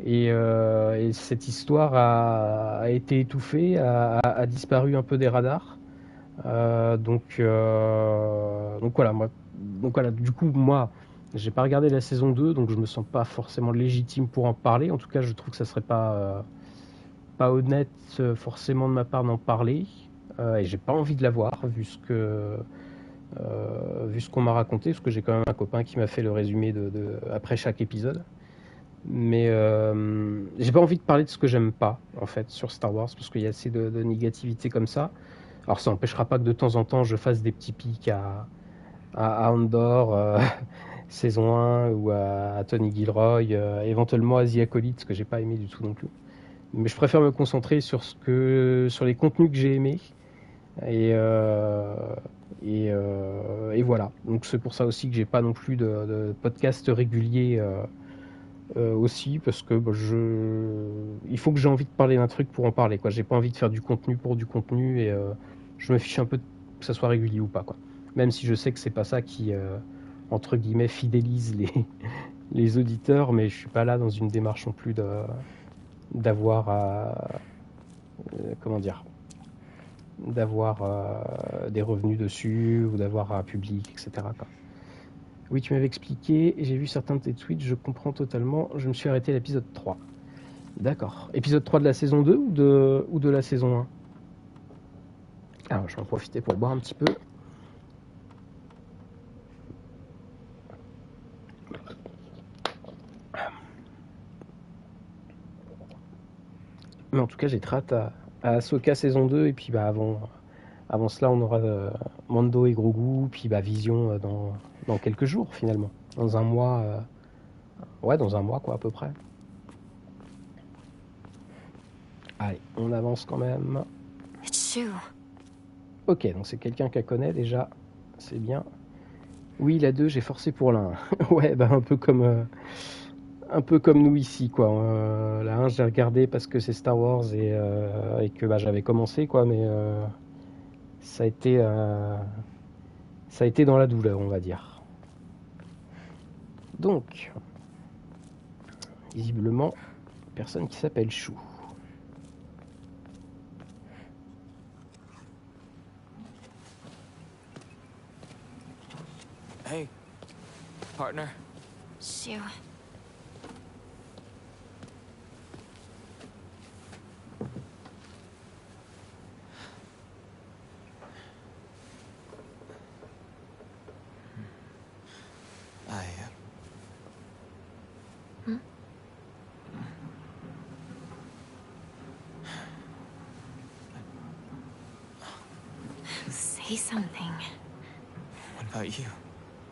Et cette histoire a été étouffée, a disparu un peu des radars. Donc voilà, du coup, moi, j'ai pas regardé la saison 2, donc je me sens pas forcément légitime pour en parler. En tout cas, je trouve que ça serait pas honnête forcément de ma part d'en parler. Et j'ai pas envie de la voir, vu ce qu'on m'a raconté, parce que j'ai quand même un copain qui m'a fait le résumé après chaque épisode. Mais j'ai pas envie de parler de ce que j'aime pas, en fait, sur Star Wars, parce qu'il y a assez de négativité comme ça. Alors ça n'empêchera pas que de temps en temps je fasse des petits pics à Andor, saison 1, ou à Tony Gilroy, éventuellement à The Acolyte, ce que j'ai pas aimé du tout non plus. Mais je préfère me concentrer sur les contenus que j'ai aimés. Et voilà. Donc c'est pour ça aussi que j'ai pas non plus de podcast régulier aussi, parce que il faut que j'ai envie de parler d'un truc pour en parler, quoi. J'ai pas envie de faire du contenu pour du contenu, et je me fiche un peu que ça soit régulier ou pas, quoi. Même si je sais que c'est pas ça qui entre guillemets fidélise les auditeurs, mais je suis pas là dans une démarche non plus d'avoir des revenus dessus, ou d'avoir un public, etc., quoi. Oui, tu m'avais expliqué, j'ai vu certains de tes tweets, je comprends totalement, je me suis arrêté à l'épisode 3. D'accord. Épisode 3 de la saison 2 ou de la saison 1? Alors, je vais en profiter pour boire un petit peu. Mais en tout cas, j'ai très hâte à Ahsoka saison 2, et puis avant cela, on aura Mando et Grogu, puis Vision dans quelques jours, finalement. Dans un mois. Dans un mois, quoi, à peu près. Allez, on avance quand même. Ok, donc c'est quelqu'un qu'elle connaît déjà. C'est bien. Oui, la 2, j'ai forcé pour la 1. Ouais, un peu comme nous ici, quoi. La 1, j'ai regardé parce que c'est Star Wars et que j'avais commencé, quoi, mais ça a été dans la douleur, on va dire. Donc, visiblement, personne qui s'appelle Chou. Hey, partner. Shoo. Say something. What about you?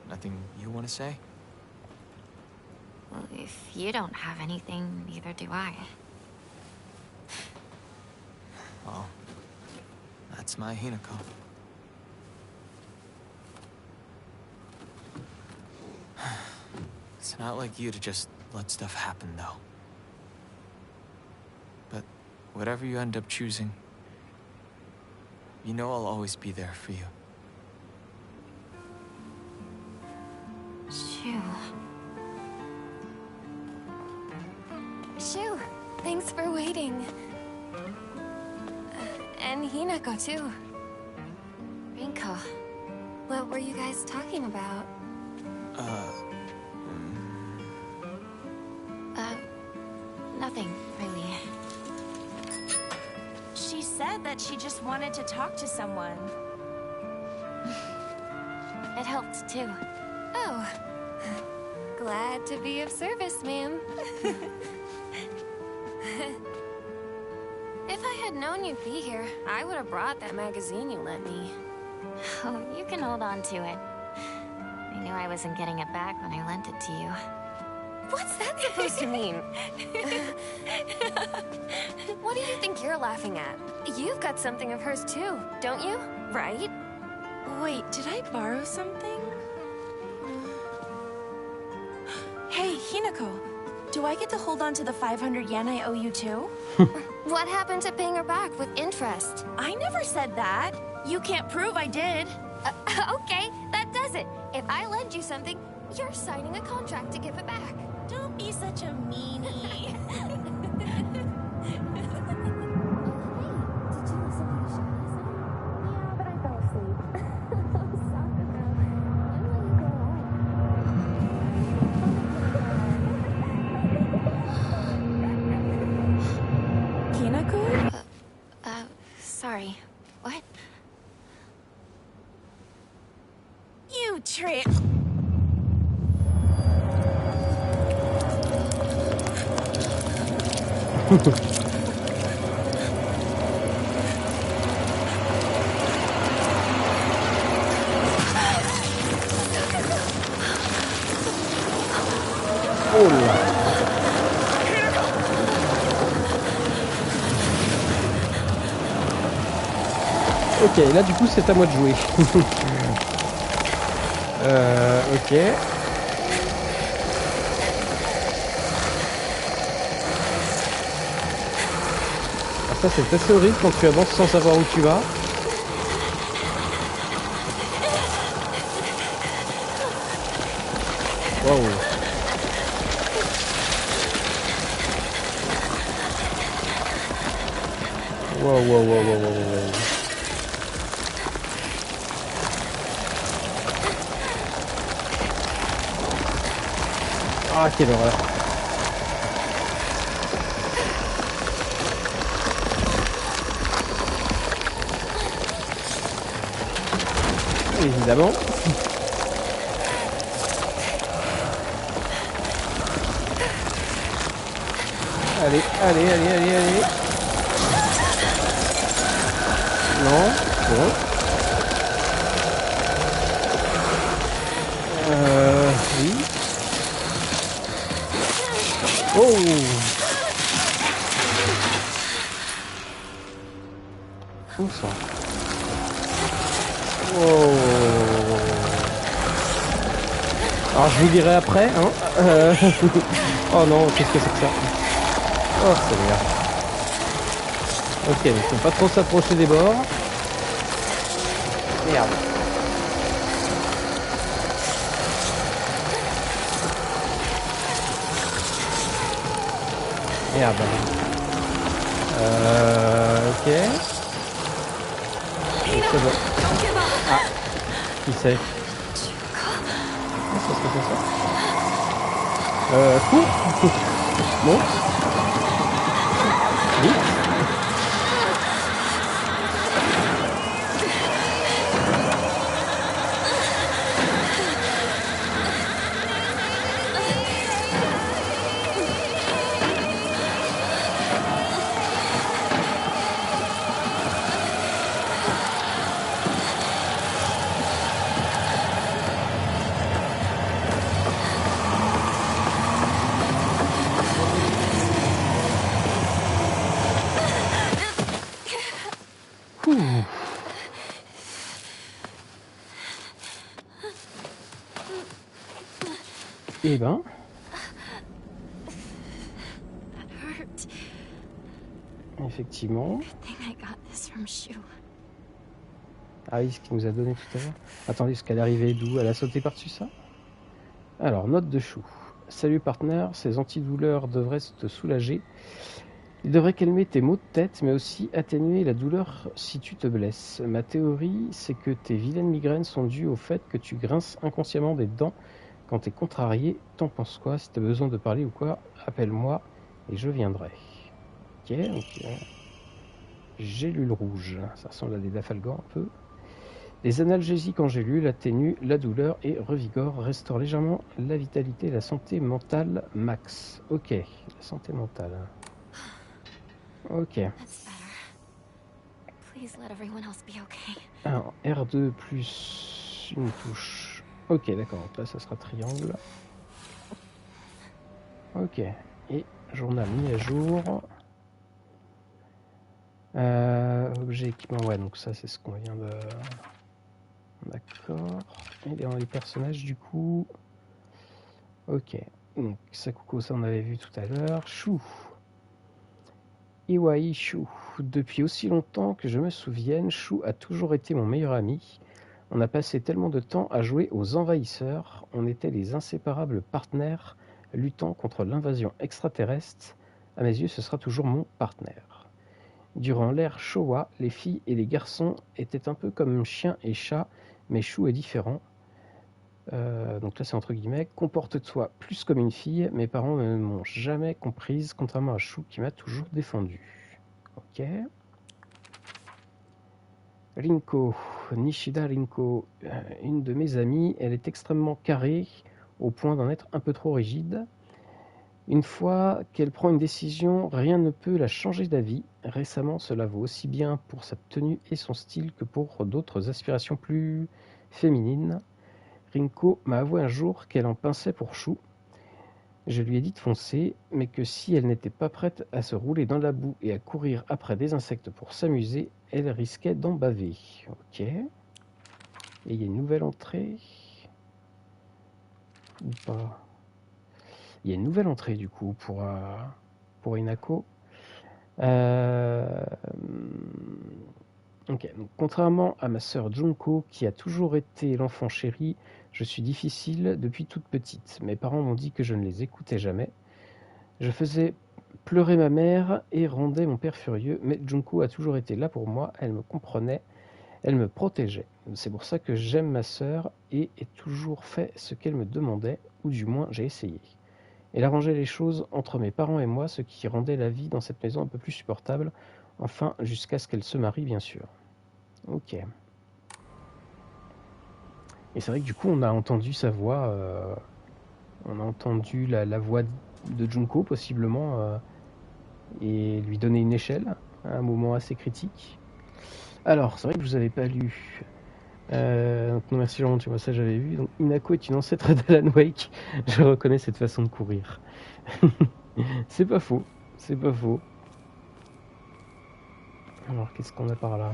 Nothing you want to say? Well, if you don't have anything, neither do I. Well, that's my Hinako. It's not like you to just let stuff happen, though. But whatever you end up choosing, you know I'll always be there for you. Shoo. Shoo, thanks for waiting. And Hinako, too. Rinko, what were you guys talking about? Nothing, really. She said that she just wanted to talk to someone. It helped, too. Oh. Glad to be of service, ma'am. If I had known you'd be here, I would have brought that magazine you lent me. Oh, you can hold on to it. I knew I wasn't getting it back when I lent it to you. What's that supposed to mean? What do you think you're laughing at? You've got something of hers too, don't you? Right? Wait, did I borrow something? Hey, Hinako. Do I get to hold on to the 500 yen I owe you too? What happened to paying her back with interest? I never said that. You can't prove I did. Okay, that does it. If I lend you something, you're signing a contract to give it back. Don't be such a meanie. Sorry. What? You trip. Oh là. Ok, là du coup c'est à moi de jouer. Ok. Alors ça c'est assez horrible quand tu avances sans savoir où tu vas. Waouh. Wow, wow, wow, wow, wow, wow. Ah, quelle horreur. Évidemment. Allez, allez, allez, allez, allez. Non, bon. Oui. Oh. Où ça? Oh. Alors je vous dirai après, hein. Oh non, qu'est-ce que c'est que ça? Oh, c'est bien. Ok, donc faut pas trop s'approcher des bords. Merde. Merde. Ok. C'est bon. Ah, qui c'est? Ça serait fait ça. Cours. Bon. Vite. Eh ben. Effectivement. Ah oui, ce qu'il nous a donné tout à l'heure. Attendez, ce qu'elle est arrivée d'où? Elle a sauté par-dessus ça? Alors, note de Chou. Salut partenaire, ces antidouleurs devraient te soulager. Ils devraient calmer tes maux de tête, mais aussi atténuer la douleur si tu te blesses. Ma théorie, c'est que tes vilaines migraines sont dues au fait que tu grinces inconsciemment des dents quand t'es contrarié. T'en penses quoi? Si t'as besoin de parler ou quoi, appelle-moi et je viendrai. Ok, ok. Gélule rouge, ça ressemble à des dafalgans un peu. Les analgésiques en gélule atténuent la douleur et revigorent, restaurent légèrement la vitalité et la santé mentale max. Ok, la santé mentale. Ok. Alors, R2 plus une touche. Ok, d'accord, donc là ça sera triangle. Ok, et journal mis à jour. Objet équipement, ouais, donc ça c'est ce qu'on vient de... D'accord. Et dans les personnages du coup... Ok, donc Sakuko, ça on avait vu tout à l'heure. Chou. Iwai Chou. Depuis aussi longtemps que je me souvienne, Chou a toujours été mon meilleur ami. On a passé tellement de temps à jouer aux envahisseurs. On était les inséparables partenaires luttant contre l'invasion extraterrestre. À mes yeux, ce sera toujours mon partenaire. Durant l'ère Showa, les filles et les garçons étaient un peu comme chien et chat, mais Chou est différent. Donc là c'est entre guillemets, comporte-toi plus comme une fille, mes parents ne m'ont jamais comprise, contrairement à Chou qui m'a toujours défendu. Ok. Rinko, Nishida Rinko, une de mes amies, elle est extrêmement carrée, au point d'en être un peu trop rigide. Une fois qu'elle prend une décision, rien ne peut la changer d'avis. Récemment, cela vaut aussi bien pour sa tenue et son style que pour d'autres aspirations plus féminines. Rinko m'a avoué un jour qu'elle en pinçait pour Chou. Je lui ai dit de foncer, mais que si elle n'était pas prête à se rouler dans la boue et à courir après des insectes pour s'amuser, elle risquait d'en baver. Ok. Et il y a une nouvelle entrée. Ou pas? Il y a une nouvelle entrée du coup pour Inako. Ok, donc, contrairement à ma sœur Junko, qui a toujours été l'enfant chéri, je suis difficile depuis toute petite. Mes parents m'ont dit que je ne les écoutais jamais. Je faisais pleurer ma mère et rendais mon père furieux, mais Junko a toujours été là pour moi, elle me comprenait, elle me protégeait. C'est pour ça que j'aime ma sœur et ai toujours fait ce qu'elle me demandait, ou du moins j'ai essayé. Elle arrangeait les choses entre mes parents et moi, ce qui rendait la vie dans cette maison un peu plus supportable, enfin jusqu'à ce qu'elle se marie bien sûr. Ok. Et c'est vrai que du coup on a entendu sa voix, on a entendu la voix de Junko possiblement, et lui donner une échelle à un moment assez critique. Alors c'est vrai que je vous avais pas lu. Donc non merci Jean, tu vois ça j'avais vu. Donc Inako est une ancêtre d'Alan Wake. Je reconnais cette façon de courir. C'est pas faux, c'est pas faux. Alors qu'est-ce qu'on a par là?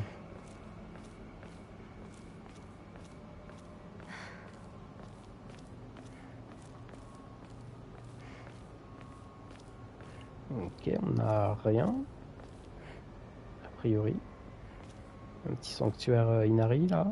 Ok, on n'a rien. A priori. Un petit sanctuaire Inari là.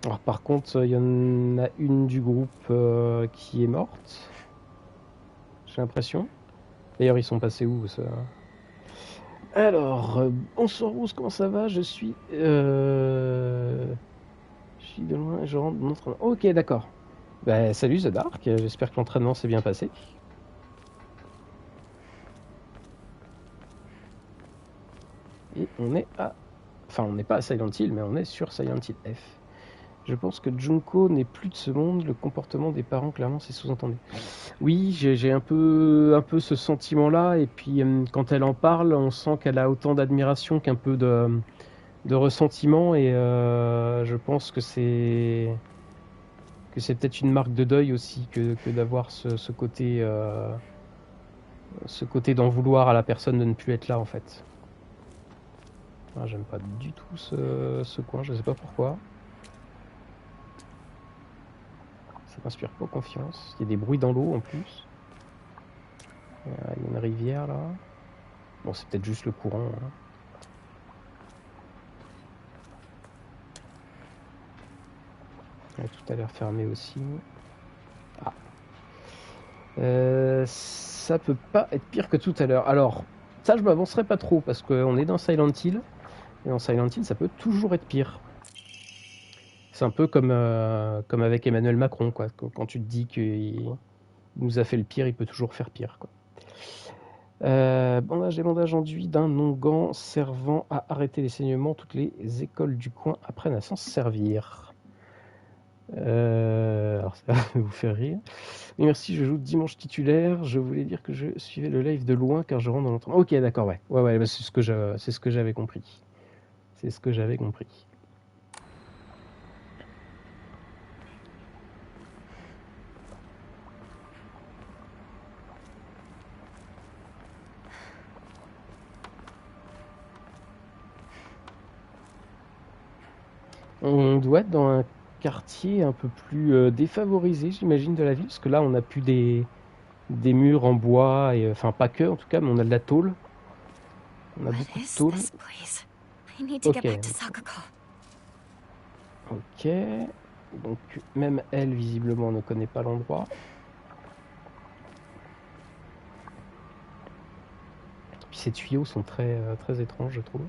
Alors par contre, il y en a une du groupe qui est morte. j'ai l'impression. D'ailleurs, ils sont passés où ça? Alors, bonsoir Rose, comment ça va? Je suis de loin et je rentre dans notre... Ok, d'accord. Bah, salut The Dark, j'espère que l'entraînement s'est bien passé. Et on est à... Enfin, on n'est pas à Silent Hill, mais on est sur Silent Hill F. Je pense que Junko n'est plus de ce monde, le comportement des parents, clairement, c'est sous-entendu. Oui, j'ai un peu ce sentiment-là, et puis quand elle en parle, on sent qu'elle a autant d'admiration qu'un peu de ressentiment, et je pense que c'est peut-être une marque de deuil aussi que d'avoir ce côté d'en vouloir à la personne de ne plus être là, en fait. Ah, j'aime pas du tout ce coin, je sais pas pourquoi. Ça m'inspire pas confiance. Il y a des bruits dans l'eau en plus. Il y a une rivière là. Bon, c'est peut-être juste le courant. Hein. Tout a l'air fermé aussi. Ah. Ça peut pas être pire que tout à l'heure. Alors, ça je m'avancerai pas trop parce qu'on est dans Silent Hill. Et dans Silent Hill, ça peut toujours être pire. C'est un peu comme avec Emmanuel Macron, quoi. Quand tu te dis qu'il nous a fait le pire, il peut toujours faire pire, quoi. Bandage enduit d'un onguent servant à arrêter les saignements. Toutes les écoles du coin apprennent à s'en servir. Alors ça va vous faire rire. Et merci, je joue dimanche titulaire. Je voulais dire que je suivais le live de loin car je rentre dans l'entraînement. Ok, d'accord, ouais. Ouais, bah, c'est ce que j'avais compris. C'est ce que j'avais compris. On doit être dans un quartier un peu plus défavorisé, j'imagine, de la ville, parce que là, on n'a plus des murs en bois, et enfin pas que, en tout cas, mais on a de la tôle. On a beaucoup de tôle. Ok. Donc, même elle, visiblement, ne connaît pas l'endroit. Puis ces tuyaux sont très, très étranges, je trouve.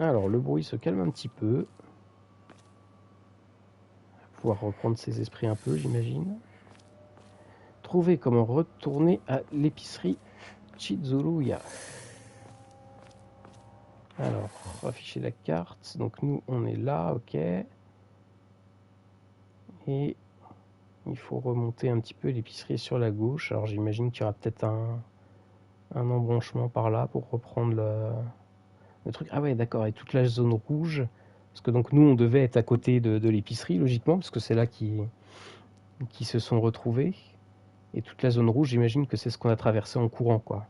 Alors, le bruit se calme un petit peu. On va pouvoir reprendre ses esprits un peu, j'imagine. Trouver comment retourner à l'épicerie Chizuluya. Alors, afficher la carte. Donc, nous, on est là, ok. Et il faut remonter un petit peu. L'épicerie est sur la gauche. Alors, j'imagine qu'il y aura peut-être un embranchement par là pour reprendre le truc. Ah ouais, d'accord, et toute la zone rouge, parce que donc nous on devait être à côté de l'épicerie logiquement, parce que c'est là qui se sont retrouvés, et toute la zone rouge, j'imagine que c'est ce qu'on a traversé en courant, quoi.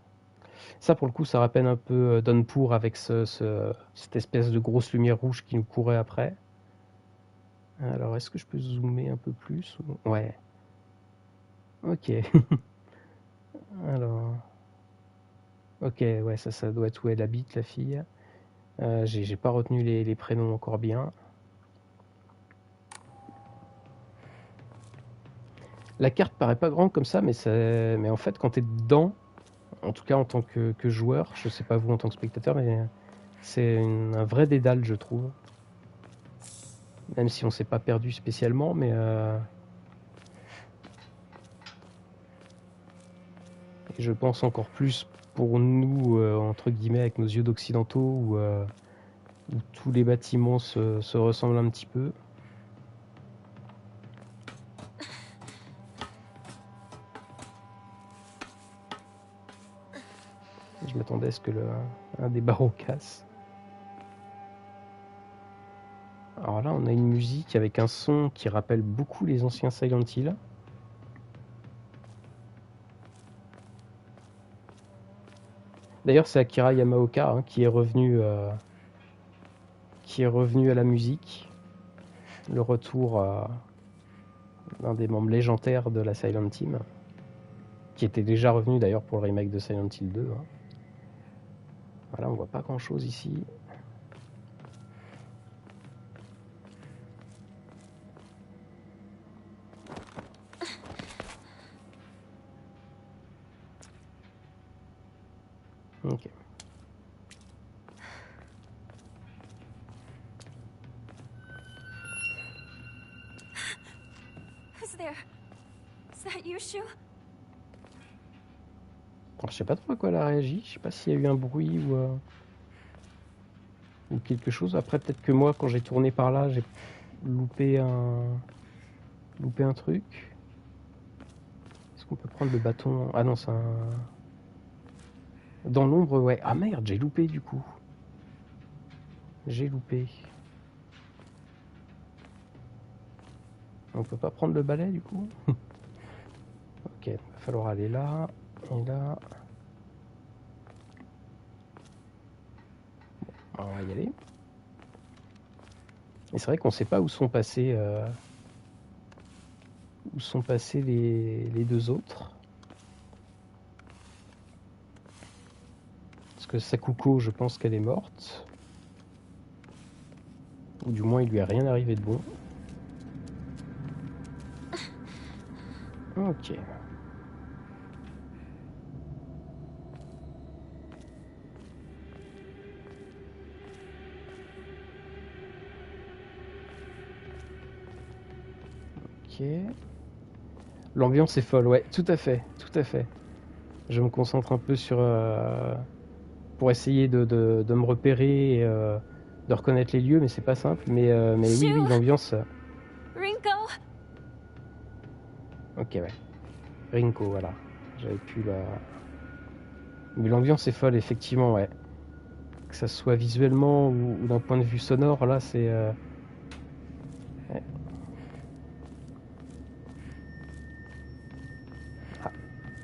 Ça pour le coup, ça rappelle un peu Downpour avec cette espèce de grosse lumière rouge qui nous courait après. Alors est-ce que je peux zoomer un peu plus? Ouais. Ok. Alors... Ok, ouais, ça doit être où elle habite, la fille. J'ai pas retenu les prénoms encore bien. La carte paraît pas grande comme ça, mais en fait, quand tu es dedans, en tout cas en tant que joueur, je sais pas vous en tant que spectateur, mais c'est un vrai dédale, je trouve. Même si on s'est pas perdu spécialement, mais je pense encore plus pour nous, entre guillemets, avec nos yeux d'occidentaux, où tous les bâtiments se ressemblent un petit peu. Je m'attendais à ce que un des barreaux casse. Alors là, on a une musique avec un son qui rappelle beaucoup les anciens Silent Hill. D'ailleurs, c'est Akira Yamaoka qui est revenu à la musique. Le retour d'un des membres légendaires de la Silent Team, qui était déjà revenu d'ailleurs pour le remake de Silent Hill 2. Voilà, on voit pas grand chose ici. Ok. Who's there? Is that you, Shu? Alors, je sais pas trop à quoi elle a réagi. Je sais pas s'il y a eu un bruit ou quelque chose. Après, peut-être que moi, quand j'ai tourné par là, j'ai loupé un truc. Est-ce qu'on peut prendre le bâton? Ah non, c'est un... Dans l'ombre, ouais. Ah merde, j'ai loupé du coup. J'ai loupé. On peut pas prendre le balai du coup? Ok, il va falloir aller là et là. Bon, on va y aller. Et c'est vrai qu'on sait pas où sont passés les deux autres. Parce que Sakuko, je pense qu'elle est morte. Ou du moins, il lui est rien arrivé de bon. Ok. Ok. L'ambiance est folle, ouais, tout à fait, tout à fait. Je me concentre un peu sur... pour essayer de me repérer et de reconnaître les lieux, mais c'est pas simple. Mais oui, l'ambiance... Rinko! Ok, ouais. Rinko, voilà. J'avais pu la... Mais l'ambiance est folle, effectivement, ouais. Que ça soit visuellement ou d'un point de vue sonore, là, c'est... Ouais. Ah,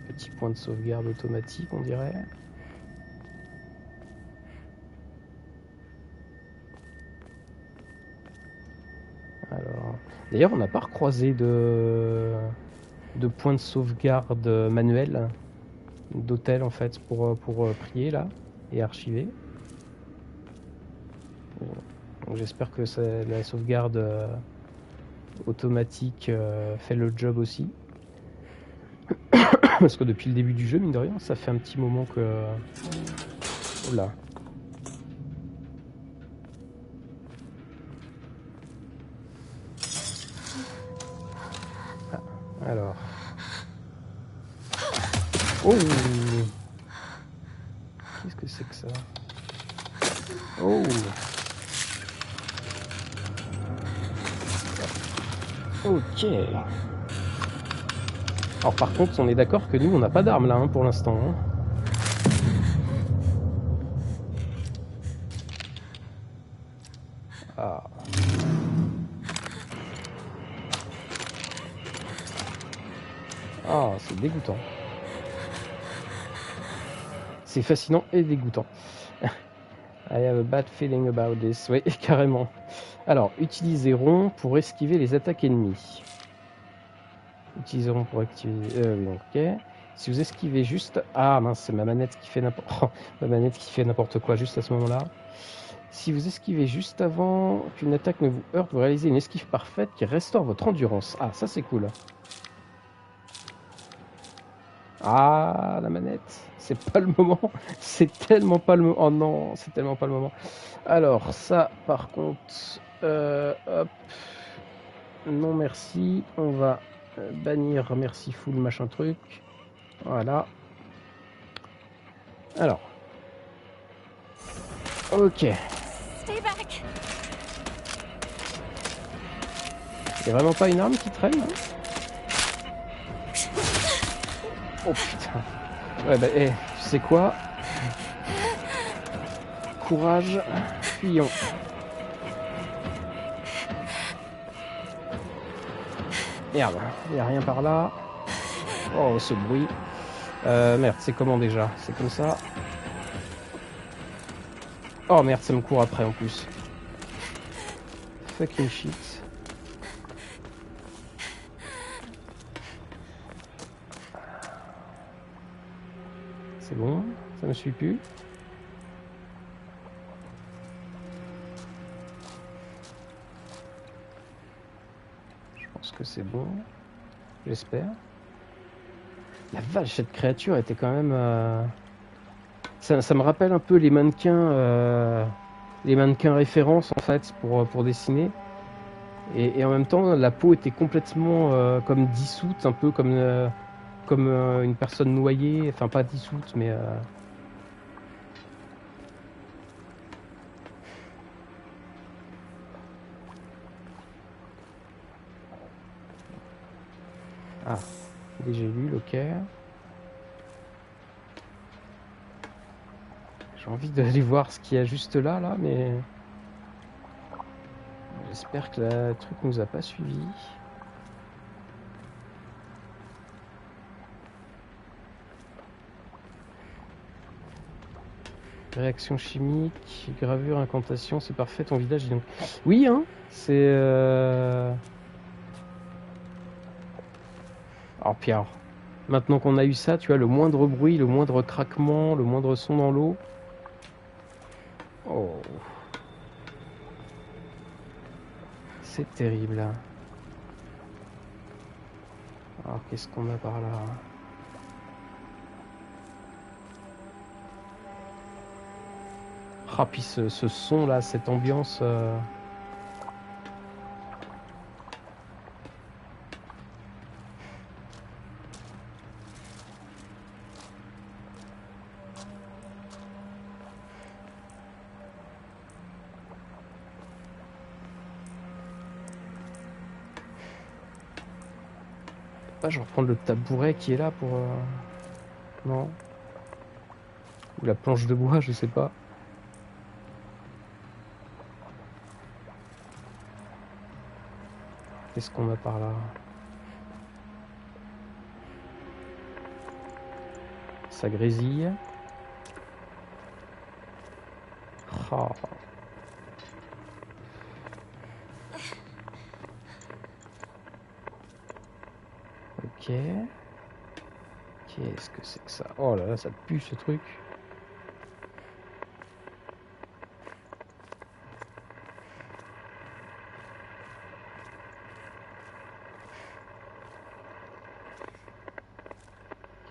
petit point de sauvegarde automatique, on dirait. Alors... D'ailleurs, on n'a pas recroisé de points de sauvegarde manuel, d'hôtel, en fait, pour prier, là, et archiver. Donc j'espère que la sauvegarde automatique fait le job aussi. Parce que depuis le début du jeu, mine de rien, ça fait un petit moment que... Oula. Ah, alors... Oh! Qu'est-ce que c'est que ça? Oh! Ok. Alors par contre, on est d'accord que nous, on n'a pas d'armes là, hein, pour l'instant. Hein. Ah. Ah, c'est dégoûtant. C'est fascinant et dégoûtant. I have a bad feeling about this. Oui, carrément. Alors, utilisez rond pour esquiver les attaques ennemies. Utilisez rond pour activer... ok. Si vous esquivez juste... Ah mince, c'est ma manette qui fait n'importe... ma manette qui fait n'importe quoi juste à ce moment-là. Si vous esquivez juste avant qu'une attaque ne vous heurte, vous réalisez une esquive parfaite qui restaure votre endurance. Ah, ça c'est cool. Ah, la manette. C'est pas le moment. C'est tellement pas le moment. Oh non, c'est tellement pas le moment. Alors, ça, par contre... hop. Non, merci. On va bannir merci full machin truc. Voilà. Alors. Ok. C'est vraiment pas une arme qui traîne, hein? Oh putain. Ouais bah tu sais quoi? Courage, fuyons. Merde, il n'y a rien par là. Oh ce bruit. Merde, c'est comment déjà? C'est comme ça. Oh merde, ça me court après en plus. Fucking shit. C'est bon, ça me suit plus. Je pense que c'est bon. J'espère. La vache, cette créature était quand même Ça me rappelle un peu les mannequins références en fait pour dessiner. Et en même temps, la peau était complètement comme dissoute, un peu comme une personne noyée, enfin pas dissoute, mais ah, des gélules, ok. J'ai envie d'aller voir ce qu'il y a juste là, mais j'espère que le truc nous a pas suivi. Réaction chimique, gravure, incantation, c'est parfait, ton visage est donc... Oui, hein, c'est... Alors Pierre, maintenant qu'on a eu ça, tu vois, le moindre bruit, le moindre craquement, le moindre son dans l'eau... Oh... C'est terrible. Alors qu'est-ce qu'on a par là? Ah, puis ce son là, cette ambiance... Ah, je vais reprendre le tabouret qui est là pour... Non. Ou la planche de bois, je sais pas. Qu'est-ce qu'on a par là? Ça grésille. Oh. Ok. Qu'est-ce que c'est que ça? Oh là là, ça pue ce truc.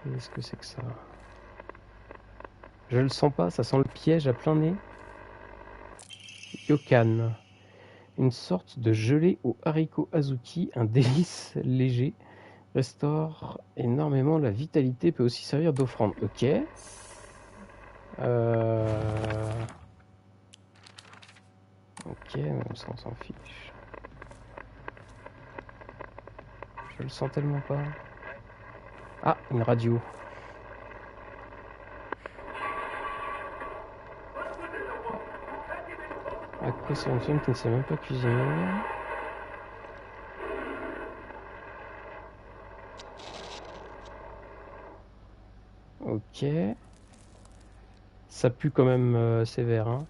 Qu'est-ce que c'est que ça? Je le sens pas, ça sent le piège à plein nez. Yokan. Une sorte de gelée aux haricots azuki, un délice léger. Restaure énormément la vitalité, peut aussi servir d'offrande. Ok. Ok, même ça on s'en fiche. Je le sens tellement pas. Ah, une radio. À quoi c'est une femme qui ne sait même pas cuisiner? Ok. Ça pue quand même sévère, hein.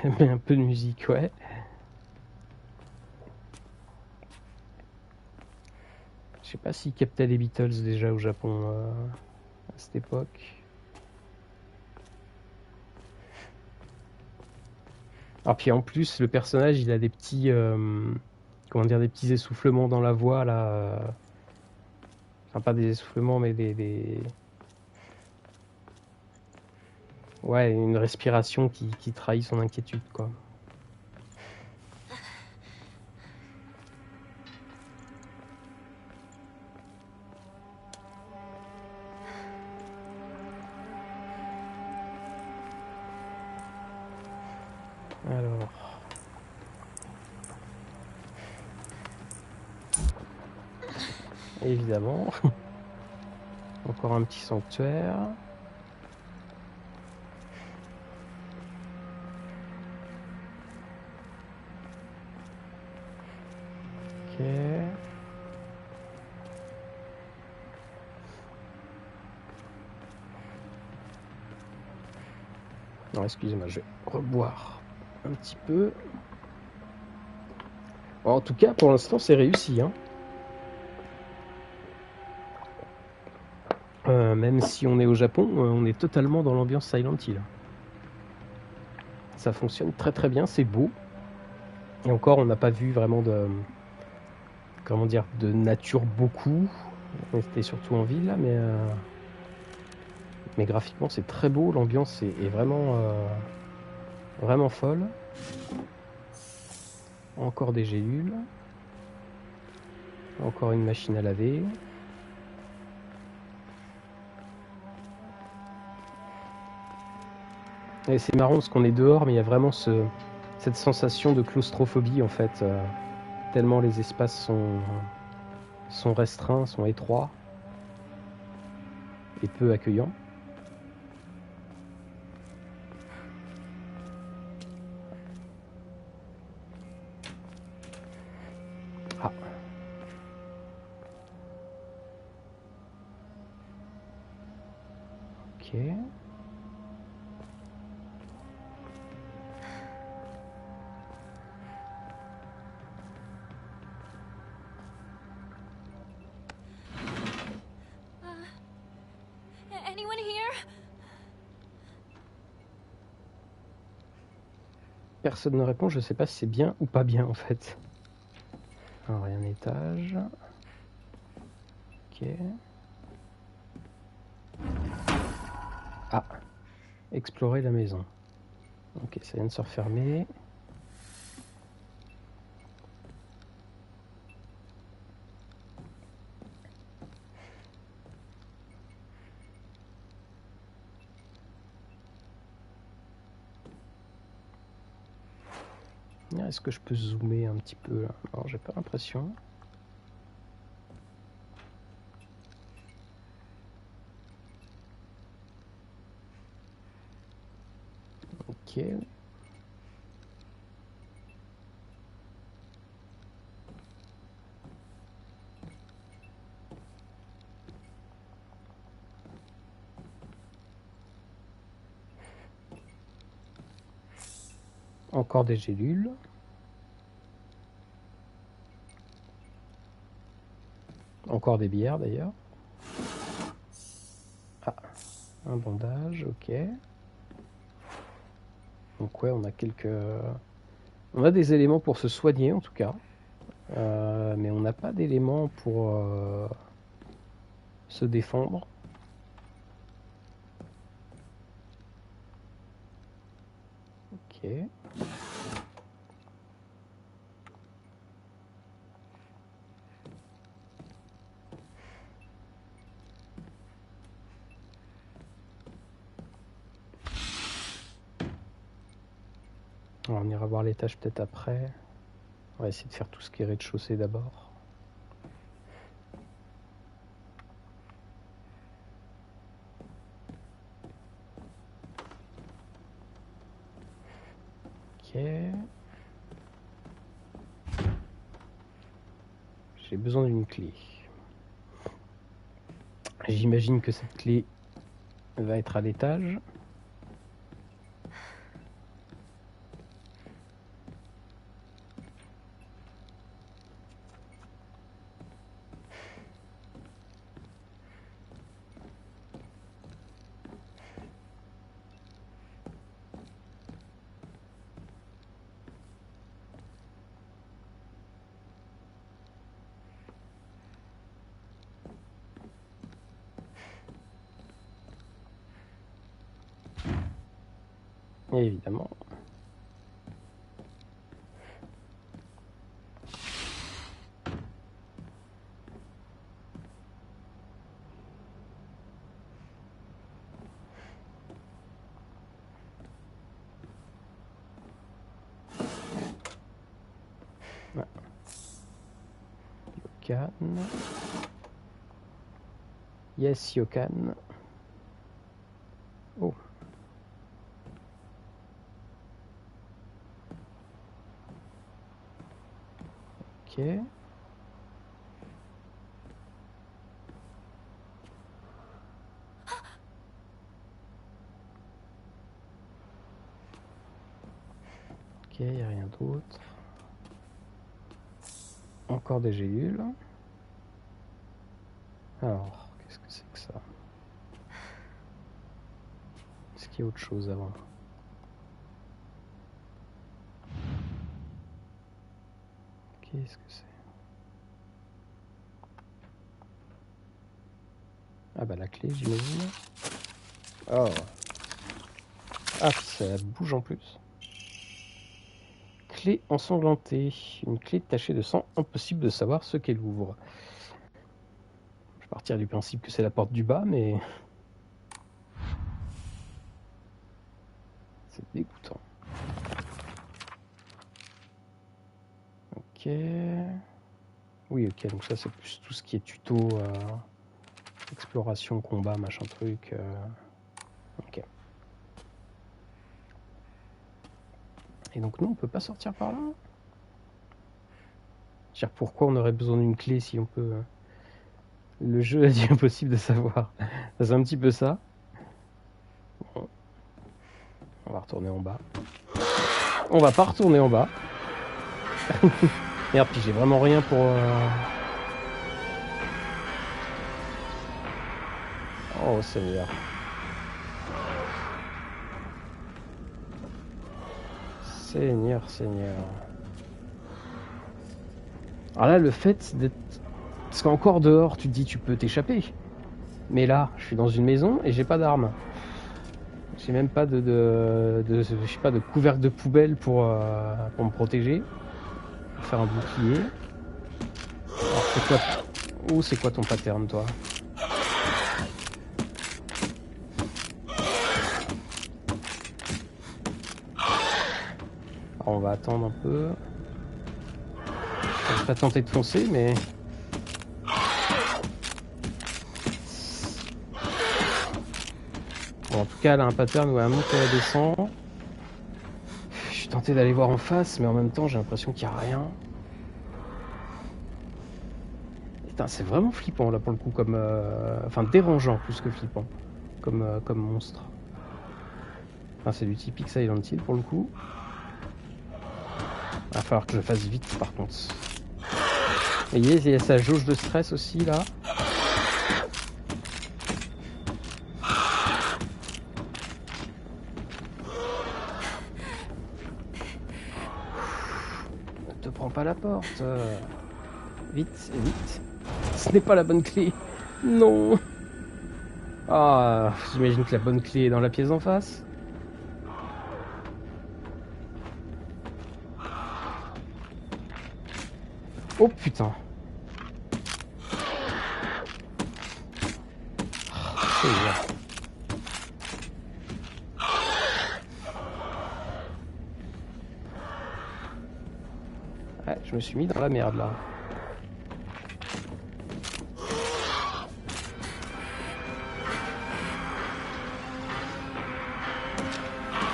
Mais un peu de musique, ouais. Je sais pas s'ils captaient les Beatles déjà au Japon à cette époque. Ah, puis en plus, le personnage, il a des petits... comment dire, des petits essoufflements dans la voix, là. Enfin, pas des essoufflements, mais des... Ouais, une respiration qui trahit son inquiétude, quoi. Alors... Évidemment. Encore un petit sanctuaire. Ok. Non, excusez-moi, je vais reboire un petit peu. Bon, en tout cas, pour l'instant, c'est réussi, hein. Même si on est au Japon, on est totalement dans l'ambiance Silent Hill. Ça fonctionne très très bien, c'est beau. Et encore, on n'a pas vu vraiment de... Comment dire, de nature beaucoup. On était surtout en ville, là, mais... Mais graphiquement c'est très beau, l'ambiance est vraiment, vraiment folle. Encore des gélules. Encore une machine à laver. Et c'est marrant parce qu'on est dehors, mais il y a vraiment cette sensation de claustrophobie en fait. Tellement les espaces sont restreints, sont étroits et peu accueillants. Ah. Ok. Anyone here? Personne ne répond, je sais pas si c'est bien ou pas bien en fait. Alors il y a un étage. Ok. Ah. Explorer la maison. Ok, ça vient de se refermer. Est-ce que je peux zoomer un petit peu là? Non, j'ai pas l'impression. Ok. Encore des gélules. Encore des bières d'ailleurs. Ah, un bandage, ok. Donc ouais, on a quelques... On a des éléments pour se soigner en tout cas. Mais on n'a pas d'éléments pour se défendre. Ok. Alors, on ira voir l'étage peut-être après. On va essayer de faire tout ce qui est rez-de-chaussée d'abord. Ok. J'ai besoin d'une clé. J'imagine que cette clé va être à l'étage. Et évidemment. Yokan. Yes, Yokan. Oh. Ok. Ok, il n'y a rien d'autre. Encore des gélules. Alors, qu'est-ce que c'est que ça? Est-ce qu'il y a autre chose avant? Qu'est-ce que c'est? Ah bah la clé, j'imagine. Oh. Ah, ça bouge en plus. Clé ensanglantée. Une clé tachée de sang, impossible de savoir ce qu'elle ouvre. Je vais partir du principe que c'est la porte du bas, mais... c'est dégoûtant. Ok. Oui, ok, donc ça c'est plus tout ce qui est tuto, exploration, combat, machin truc. Ok. Et donc nous, on peut pas sortir par là? C'est-à-dire, pourquoi on aurait besoin d'une clé si on peut... Le jeu a dit impossible de savoir. C'est un petit peu ça. Bon. On va retourner en bas. On va pas retourner en bas. Merde, puis j'ai vraiment rien pour... Oh, Seigneur. Seigneur, Seigneur. Alors là, le fait d'être... Parce qu'encore dehors, tu te dis tu peux t'échapper. Mais là, je suis dans une maison et j'ai pas d'armes. J'ai même pas je sais pas, de couvercle de poubelle pour me protéger. Pour faire un bouclier. Alors c'est quoi... Oh, c'est quoi ton pattern, toi? Alors, on va attendre un peu. Je vais pas tenter de foncer, mais... Bon, en tout cas, elle a un pattern où elle monte et elle descend. Je suis tenté d'aller voir en face, mais en même temps, j'ai l'impression qu'il n'y a rien. Putain, c'est vraiment flippant, là, pour le coup, comme... Enfin, dérangeant, plus que flippant, comme monstre. Enfin, c'est du typique Silent Hill, pour le coup. Va falloir que je fasse vite, par contre. Vous voyez, il y a sa jauge de stress aussi, là. Ne te prends pas la porte. Vite, vite. Ce n'est pas la bonne clé. Non. Ah, j'imagine que la bonne clé est dans la pièce en face. Oh putain. C'est bien. Ouais, je me suis mis dans la merde là.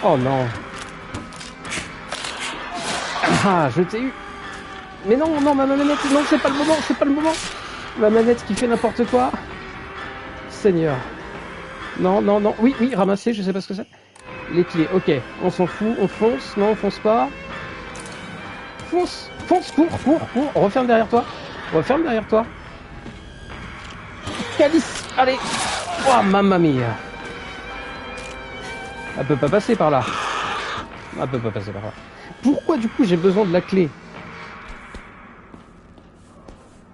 Oh non. Ah, je t'ai eu. Mais non, non, ma manette, non, c'est pas le moment, c'est pas le moment. Ma manette qui fait n'importe quoi. Seigneur. Non, non, non. Oui, oui, ramasser, je sais pas ce que c'est. Les clés, ok. On s'en fout, on fonce. Non, on fonce pas. Fonce, fonce, cours, cours, cours. On referme derrière toi. On referme derrière toi. Calice, allez. Oh, mamma mia. Elle peut pas passer par là. Elle peut pas passer par là. Pourquoi, du coup, j'ai besoin de la clé?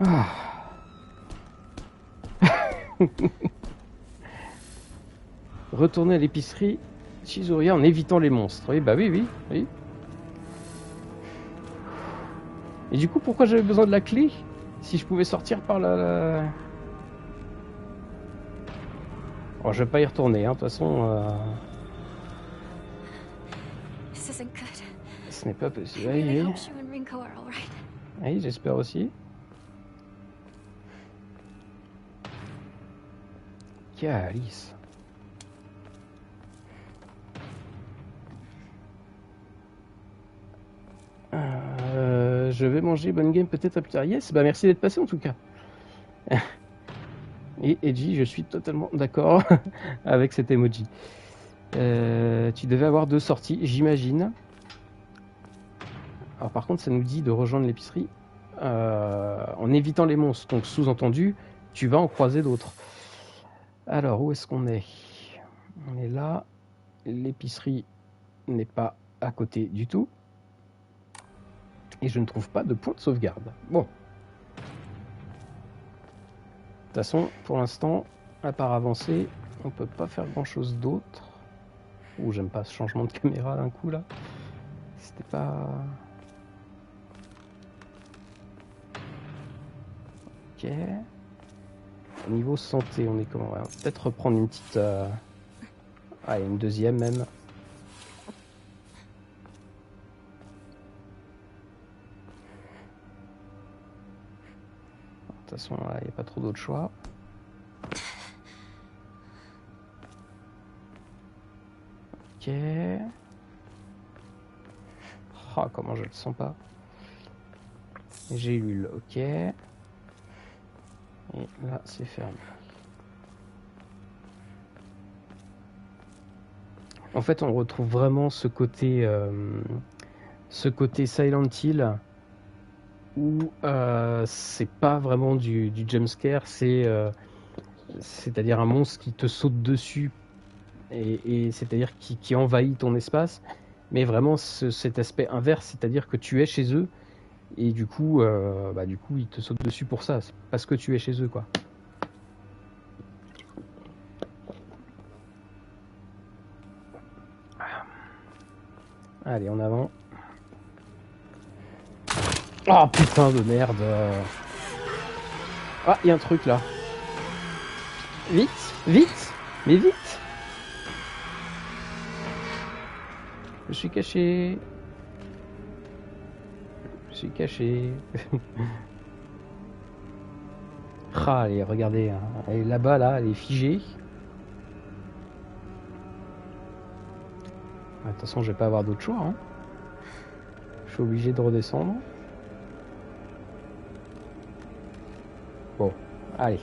Ah. Retourner à l'épicerie Shizuria en évitant les monstres. Oui, bah oui, oui, oui. Et du coup, pourquoi j'avais besoin de la clé? Si je pouvais sortir par la... Bon, je vais pas y retourner, hein, de toute façon... Ce n'est pas possible. Oui, oui, j'espère aussi. Calice. Je vais manger, bonne game, peut-être à plus tard. Yes, bah merci d'être passé en tout cas. Et Edgy, je suis totalement d'accord avec cet emoji. Tu devais avoir 2 sorties, j'imagine. Alors par contre, ça nous dit de rejoindre l'épicerie en évitant les monstres. Donc sous-entendu, tu vas en croiser d'autres. Alors, où est-ce qu'on est? On est là. L'épicerie n'est pas à côté du tout. Et je ne trouve pas de point de sauvegarde. Bon. De toute façon, pour l'instant, à part avancer, On peut pas faire grand chose d'autre. Ouh, j'aime pas ce changement de caméra d'un coup là. C'était pas... Ok. Au niveau santé, on est comment? On va peut-être reprendre une petite... Ah, une deuxième même. De toute façon, il n'y a pas trop d'autres choix. Ok. Oh, comment je le sens pas. Gélule, ok. Et là, c'est fermé. En fait, on retrouve vraiment ce côté Silent Hill où c'est pas vraiment du jumpscare, c'est-à-dire un monstre qui te saute dessus et c'est-à-dire qui envahit ton espace, mais vraiment cet aspect inverse, c'est-à-dire que tu es chez eux et du coup ils te sautent dessus pour ça, c'est parce que tu es chez eux quoi. Allez, en avant. Oh putain de merde. Ah, il y a un truc là. Vite, vite, mais vite. Je suis caché. Je suis caché. Ah, allez, regardez. Hein. Elle est là-bas, là, elle est figée. De toute façon, je vais pas avoir d'autre choix. Hein. Je suis obligé de redescendre. Bon, allez.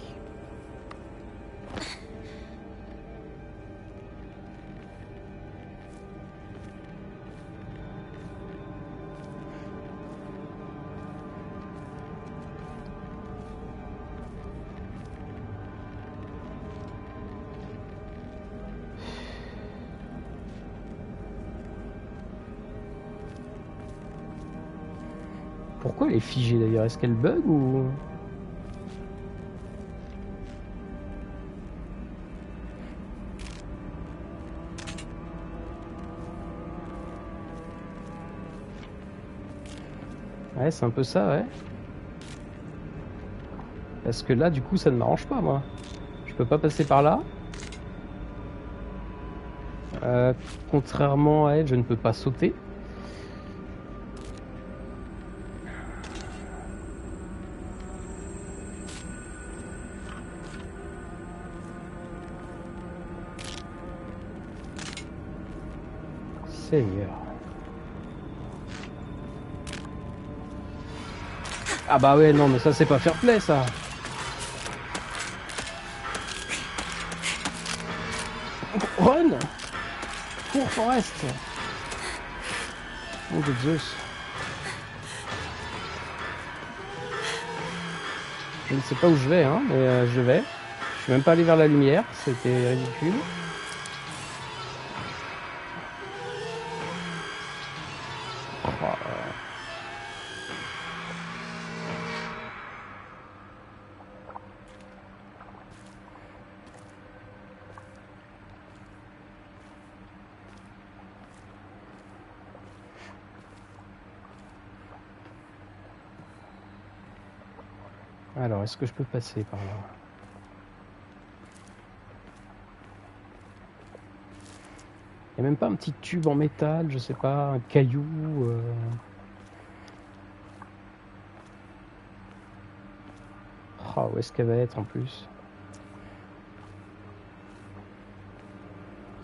Pourquoi elle est figée d'ailleurs? Est-ce qu'elle bug ou... Ouais, c'est un peu ça, ouais. Parce que là, du coup, ça ne m'arrange pas, moi. Je peux pas passer par là. Contrairement à elle, je ne peux pas sauter. Seigneur. Ah bah ouais, non, mais ça, c'est pas fair play, ça. Run! Cours, Forest! Oh, de Zeus. Je ne sais pas où je vais, hein, mais je vais. Je suis même pas allé vers la lumière, c'était ridicule. Alors, est-ce que je peux passer par là? Il n'y a même pas un petit tube en métal, je sais pas, un caillou Oh, où est-ce qu'elle va être en plus?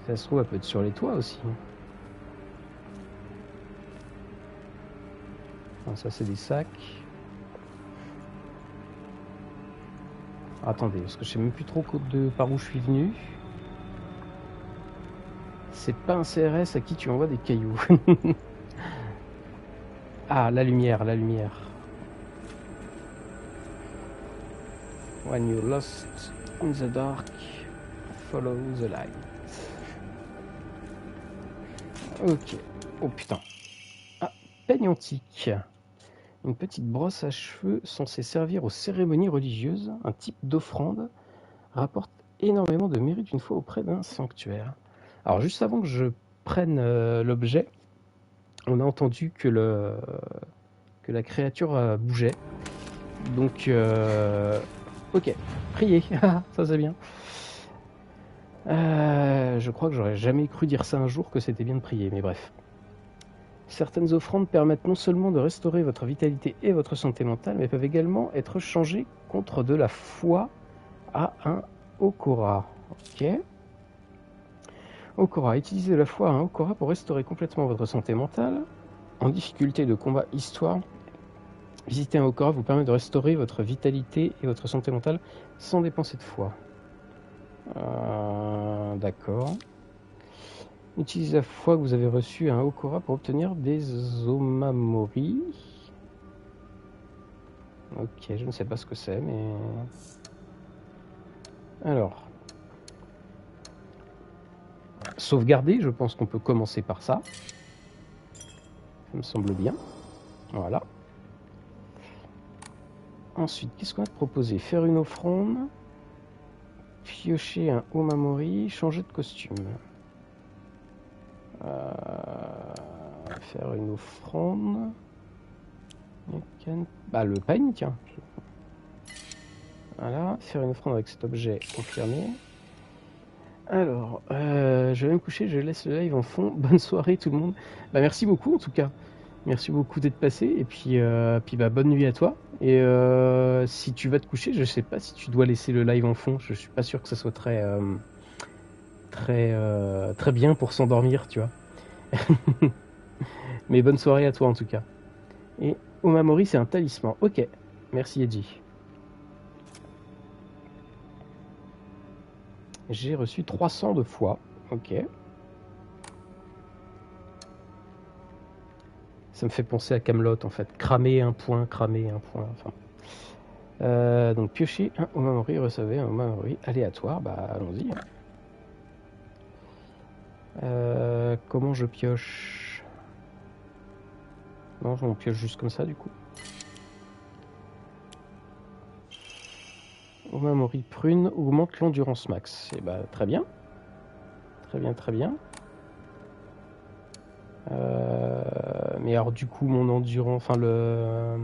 Si ça se trouve, elle peut être sur les toits aussi. Non, ça c'est des sacs. Attendez, parce que je sais même plus trop par où je suis venu. C'est pas un CRS à qui tu envoies des cailloux. Ah, la lumière, la lumière. When you're lost in the dark, follow the light. Ok. Oh putain. Ah, peigne antique. Une petite brosse à cheveux censée servir aux cérémonies religieuses. Un type d'offrande rapporte énormément de mérite une fois auprès d'un sanctuaire. Alors juste avant que je prenne l'objet, on a entendu que la créature bougeait. Donc, ok, priez, ça c'est bien. Je crois que j'aurais jamais cru dire ça un jour, que c'était bien de prier, mais bref. Certaines offrandes permettent non seulement de restaurer votre vitalité et votre santé mentale, mais peuvent également être changées contre de la foi à un Okora. Ok. Okora, utilisez la foi à un Okora pour restaurer complètement votre santé mentale. En difficulté de combat histoire, visiter un Okora vous permet de restaurer votre vitalité et votre santé mentale sans dépenser de foi. D'accord. Utilisez la foi que vous avez reçue à un Okora pour obtenir des Omamori. Ok, je ne sais pas ce que c'est, mais... Alors... Sauvegarder, je pense qu'on peut commencer par ça. Ça me semble bien. Voilà. Ensuite, qu'est-ce qu'on a proposé? Faire une offrande, piocher un Omamori, changer de costume. Faire une offrande. Bah, le peigne, tiens. Voilà, faire une offrande avec cet objet confirmé. Alors, je vais me coucher, je laisse le live en fond. Bonne soirée tout le monde. Bah, merci beaucoup en tout cas. Merci beaucoup d'être passé. Et puis bah, bonne nuit à toi. Et si tu vas te coucher, je sais pas si tu dois laisser le live en fond. Je suis pas sûr que ça soit très bien pour s'endormir, tu vois. Mais bonne soirée à toi en tout cas. Et Omamori, c'est un talisman. Ok, merci Edgy. J'ai reçu 300 de foi. Ok. Ça me fait penser à Camelot en fait. Cramer un point, enfin. Donc piocher un Omamori, recevez un Omamori aléatoire. Bah allons-y. Comment je pioche? Non, on pioche juste comme ça du coup. Omamori prune augmente l'endurance max. Et bah très bien. Très bien. Mais alors du coup mon endurance, enfin le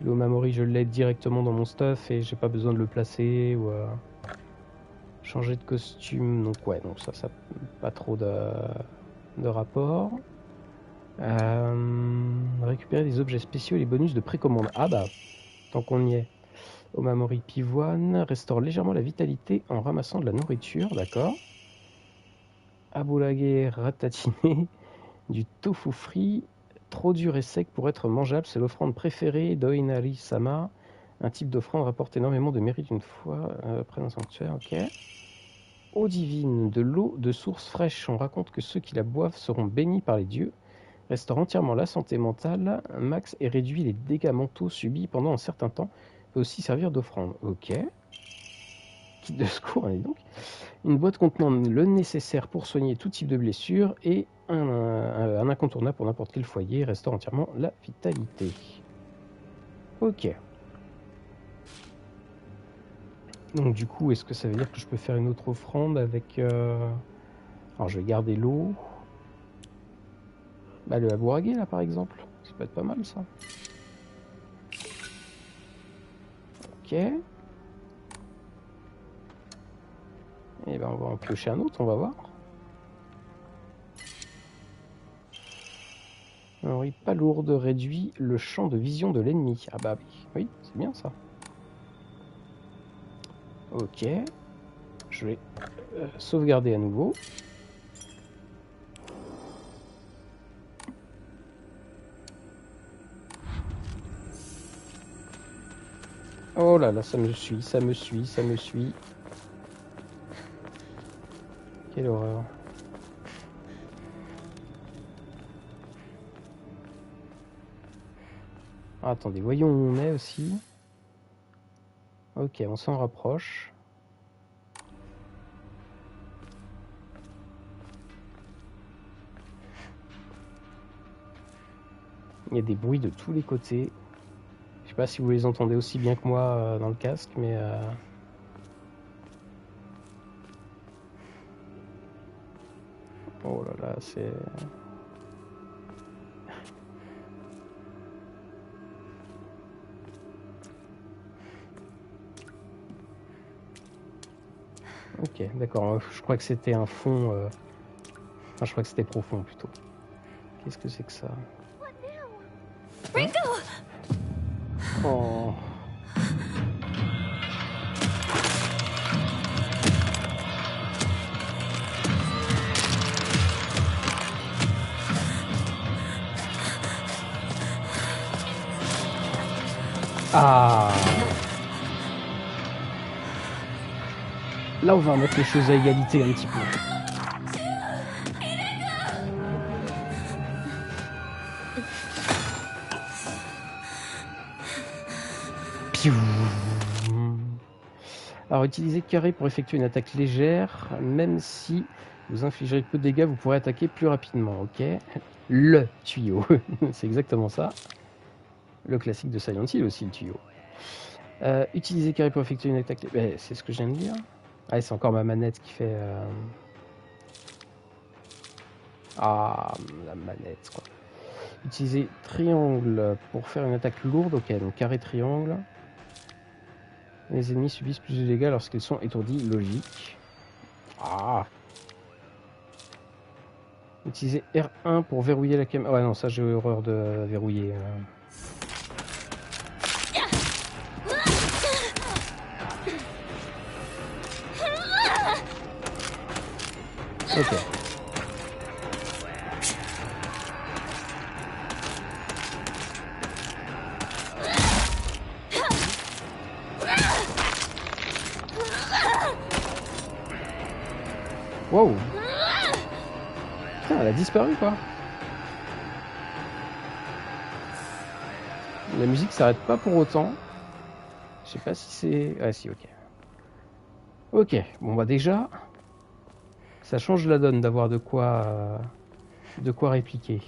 Omamori je l'ai directement dans mon stuff et j'ai pas besoin de le placer ou changer de costume. Donc ouais, donc ça pas trop de rapport. Récupérer des objets spéciaux et les bonus de précommande. Ah bah tant qu'on y est. Omamori pivoine restaure légèrement la vitalité en ramassant de la nourriture, d'accord. Aboulagé ratatiné, du tofu frit, trop dur et sec pour être mangeable, c'est l'offrande préférée d'Oinari-sama. Un type d'offrande rapporte énormément de mérite une fois près d'un sanctuaire, ok. Eau divine, de l'eau de source fraîche, on raconte que ceux qui la boivent seront bénis par les dieux, restaure entièrement la santé mentale, max et réduit les dégâts mentaux subis pendant un certain temps, peut aussi servir d'offrande, ok. Kit de secours, allez donc. Une boîte contenant le nécessaire pour soigner tout type de blessure et un incontournable pour n'importe quel foyer, restaure entièrement la vitalité. Ok. Donc du coup, est-ce que ça veut dire que je peux faire une autre offrande avec... Alors je vais garder l'eau. Bah le Abourage là par exemple. Ça peut être pas mal ça. Ok. Et ben on va en piocher un autre, on va voir. Alors, pas lourde réduit le champ de vision de l'ennemi. Ah bah oui, c'est bien ça. Ok. Je vais sauvegarder à nouveau. Oh là là, ça me suit. Quelle horreur. Ah, attendez, voyons où on est aussi. Ok, on s'en rapproche. Il y a des bruits de tous les côtés. Je sais pas si vous les entendez aussi bien que moi dans le casque, mais... Oh là là, c'est... Ok, d'accord. Je crois que c'était un fond... Enfin, je crois que c'était profond, plutôt. Qu'est-ce que c'est que ça? Rico! Oh... Ah! Là, on va remettre les choses à égalité un petit peu. Piou. Alors, utilisez carré pour effectuer une attaque légère. Même si vous infligerez peu de dégâts, vous pourrez attaquer plus rapidement. Ok. Le tuyau. C'est exactement ça. Le classique de Silent Hill aussi, le tuyau. Utilisez carré pour effectuer une attaque légère. C'est ce que je viens de dire. Ah, c'est encore ma manette qui fait... Ah, la manette, quoi. Utilisez triangle pour faire une attaque lourde. Ok, donc carré, triangle. Les ennemis subissent plus de dégâts lorsqu'ils sont étourdis. Logique. Ah. Utilisez R1 pour verrouiller la caméra. Ouais, non, ça j'ai horreur de verrouiller. Ok. Wow. Putain, elle a disparu quoi. La musique s'arrête pas pour autant. Je sais pas si c'est... Ah si, ok. Ok, bon bah déjà, ça change la donne d'avoir de quoi répliquer.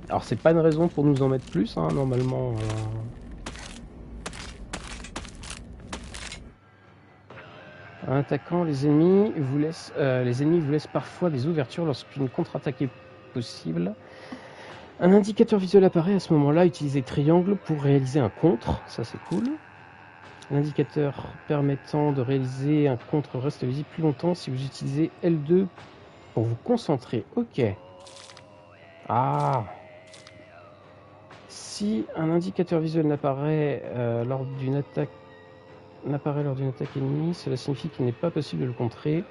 Alors c'est pas une raison pour nous en mettre plus, hein, normalement. En attaquant, les ennemis vous laissent parfois des ouvertures lorsqu'une contre-attaque est possible. Un indicateur visuel apparaît à ce moment-là. Utilisez triangle pour réaliser un contre, ça c'est cool. L'indicateur permettant de réaliser un contre reste visible plus longtemps si vous utilisez L2 pour vous concentrer. Ok. Ah. Si un indicateur visuel n'apparaît lors d'une attaque ennemie, cela signifie qu'il n'est pas possible de le contrer.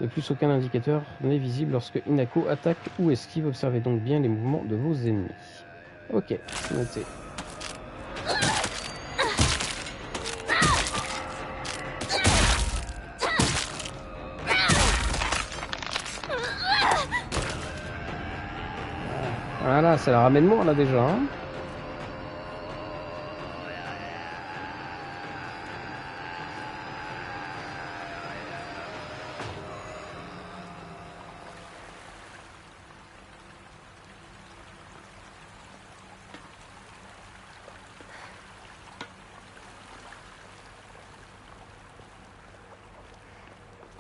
De plus, aucun indicateur n'est visible lorsque Hinako attaque ou esquive. Observez donc bien les mouvements de vos ennemis. Ok, c'est noté. Voilà, ça la ramène loin là déjà. Hein.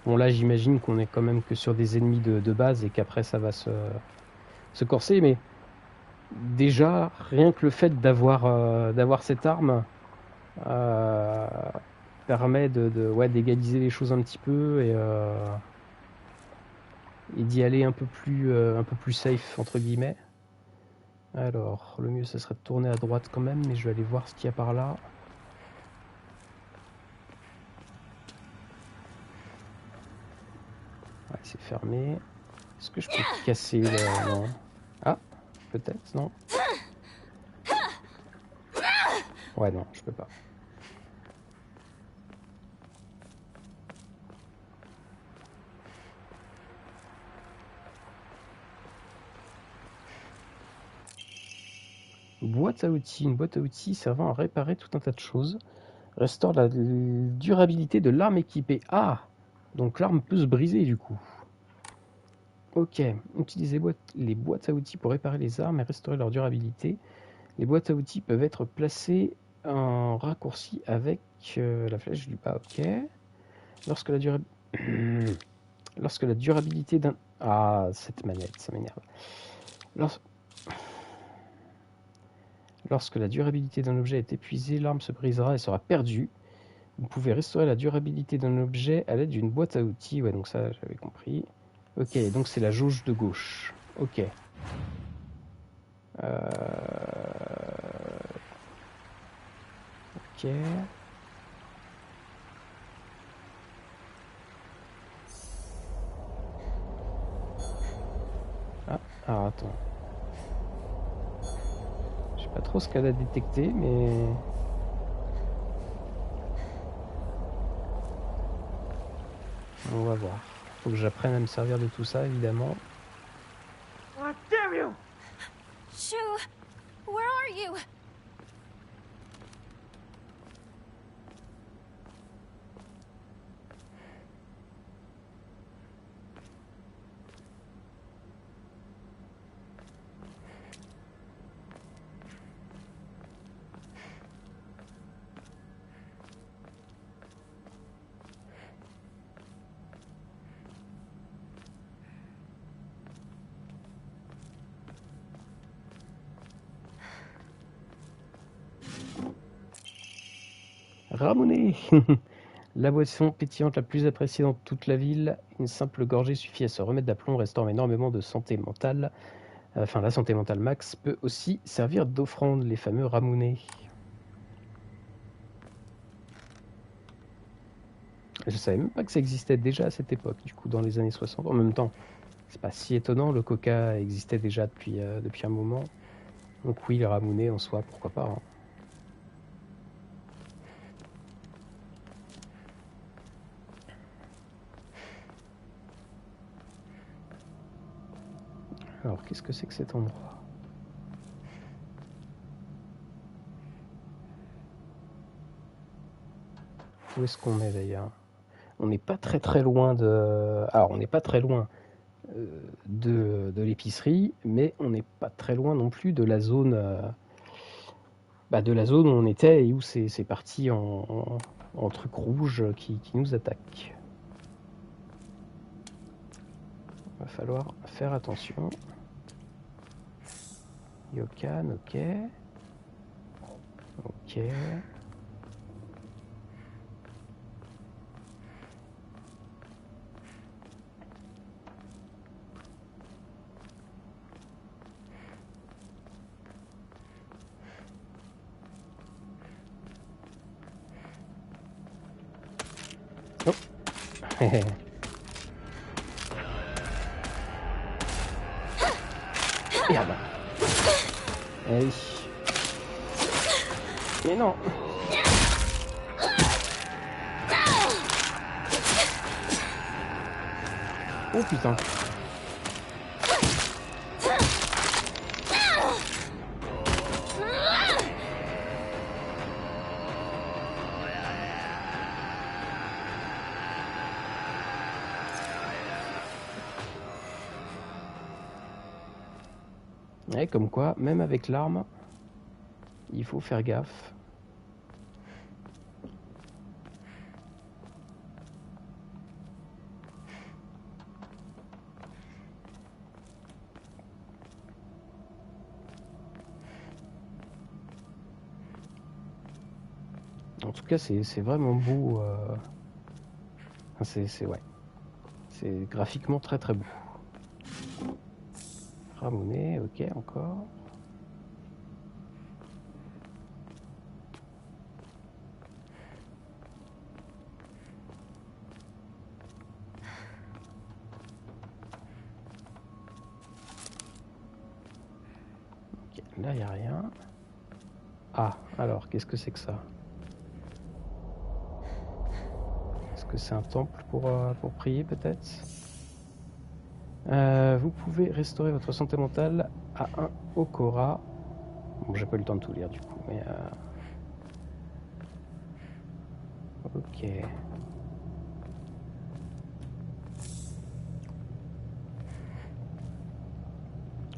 Bon là j'imagine qu'on est quand même que sur des ennemis de base et qu'après ça va se corser, mais déjà rien que le fait d'avoir cette arme permet d'égaliser les choses un petit peu et d'y aller un peu plus safe entre guillemets. Alors le mieux ça serait de tourner à droite quand même, mais je vais aller voir ce qu'il y a par là. Ouais, c'est fermé. Est-ce que je peux casser le... Non. Ah, peut-être, non. Ouais, non, je peux pas. Boîte à outils. Une boîte à outils servant à réparer tout un tas de choses. Restaure la durabilité de l'arme équipée. Ah! Donc l'arme peut se briser du coup. Ok. Utilisez les boîtes à outils pour réparer les armes et restaurer leur durabilité. Les boîtes à outils peuvent être placées en raccourci avec la flèche du bas. Ok. Lorsque la durabilité d'un... Ah, cette manette, ça m'énerve. Lorsque la durabilité d'un objet est épuisée, l'arme se brisera et sera perdue. Vous pouvez restaurer la durabilité d'un objet à l'aide d'une boîte à outils. Ouais, donc ça, j'avais compris. Ok, donc c'est la jauge de gauche. Ok. Ok. Ah, alors attends. Je sais pas trop ce qu'elle a détecté, mais... On va voir. Faut que j'apprenne à me servir de tout ça, évidemment. Oh, damn you! Shu, where are you? Ramonet. La boisson pétillante la plus appréciée dans toute la ville. Une simple gorgée suffit à se remettre d'aplomb, restaure énormément de santé mentale. Enfin, la santé mentale max peut aussi servir d'offrande, les fameux ramounets. Je savais même pas que ça existait déjà à cette époque, du coup, dans les années 60. En même temps, c'est pas si étonnant, le coca existait déjà depuis un moment. Donc oui, les ramounets en soi, pourquoi pas. Hein. Alors, qu'est-ce que c'est que cet endroit? Où est-ce qu'on est d'ailleurs? On n'est pas très loin de... Alors, on n'est pas très loin de l'épicerie, mais on n'est pas très loin non plus de la zone... de la zone où on était et où c'est parti en truc rouge qui nous attaque. Il va falloir faire attention. Yokan, ok. Ok. Oh. Merde. Eh oui. Mais non. Oh putain. Ouais, comme quoi, même avec l'arme, il faut faire gaffe. En tout cas, c'est vraiment beau. Ouais. C'est graphiquement très beau. Ramonet, ok, encore. Ok, là, il n'y a rien. Ah, alors, qu'est-ce que c'est que ça? Est-ce que c'est un temple pour prier, peut-être? Vous pouvez restaurer votre santé mentale à 1 Okora. Bon, j'ai pas eu le temps de tout lire du coup, mais... Ok.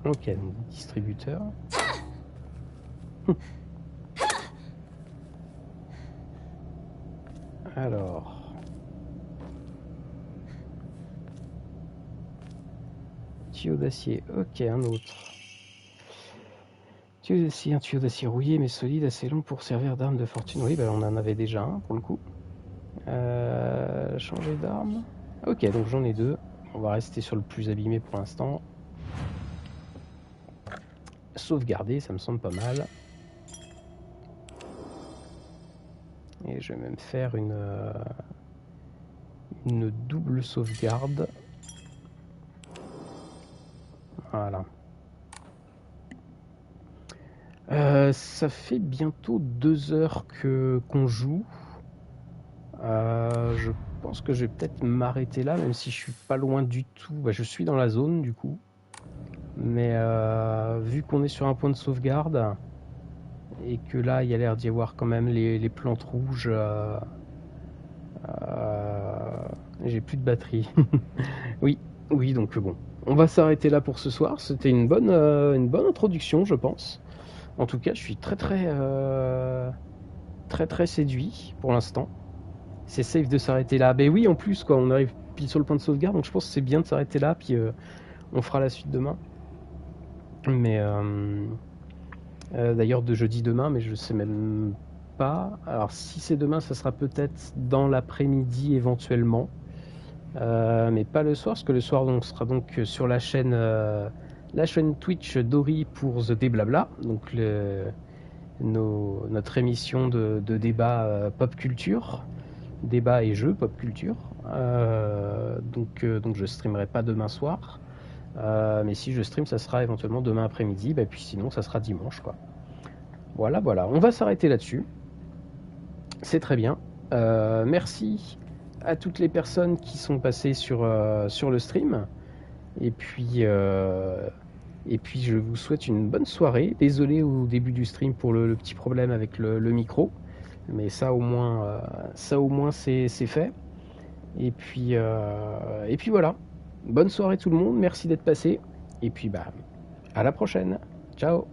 Ok, donc distributeur. Alors. Tuyau d'acier. Ok, un autre. Tuyau d'acier, un tuyau d'acier rouillé mais solide, assez long pour servir d'arme de fortune. Oui, bah on en avait déjà un pour le coup. Changer d'arme. Ok, donc j'en ai deux. On va rester sur le plus abîmé pour l'instant. Sauvegarder, ça me semble pas mal. Et je vais même faire une double sauvegarde. Voilà. Ça fait bientôt 2 heures qu'on joue. Je pense que je vais peut-être m'arrêter là, même si je suis pas loin du tout. Bah, je suis dans la zone du coup. Mais vu qu'on est sur un point de sauvegarde et que là il y a l'air d'y avoir quand même les plantes rouges, j'ai plus de batterie. Oui, donc bon. On va s'arrêter là pour ce soir. C'était une bonne introduction, je pense. En tout cas, je suis très séduit pour l'instant. C'est safe de s'arrêter là. Ben oui, en plus, quoi, on arrive pile sur le point de sauvegarde, donc je pense que c'est bien de s'arrêter là, puis on fera la suite demain. Mais d'ailleurs, de jeudi demain, mais je sais même pas. Alors, si c'est demain, ça sera peut-être dans l'après-midi éventuellement. Mais pas le soir, parce que le soir donc sera donc sur la chaîne Twitch d'Ori pour The Déblabla, donc notre émission de débat pop culture, débat et jeux pop culture. Donc je streamerai pas demain soir, mais si je stream, ça sera éventuellement demain après-midi, bah, puis sinon ça sera dimanche, quoi. Voilà, on va s'arrêter là-dessus. C'est très bien. Merci à toutes les personnes qui sont passées sur le stream. Et puis je vous souhaite une bonne soirée. Désolé au début du stream pour le petit problème avec le micro. Mais ça au moins c'est fait. Et puis voilà. Bonne soirée tout le monde. Merci d'être passé. Et puis à la prochaine. Ciao.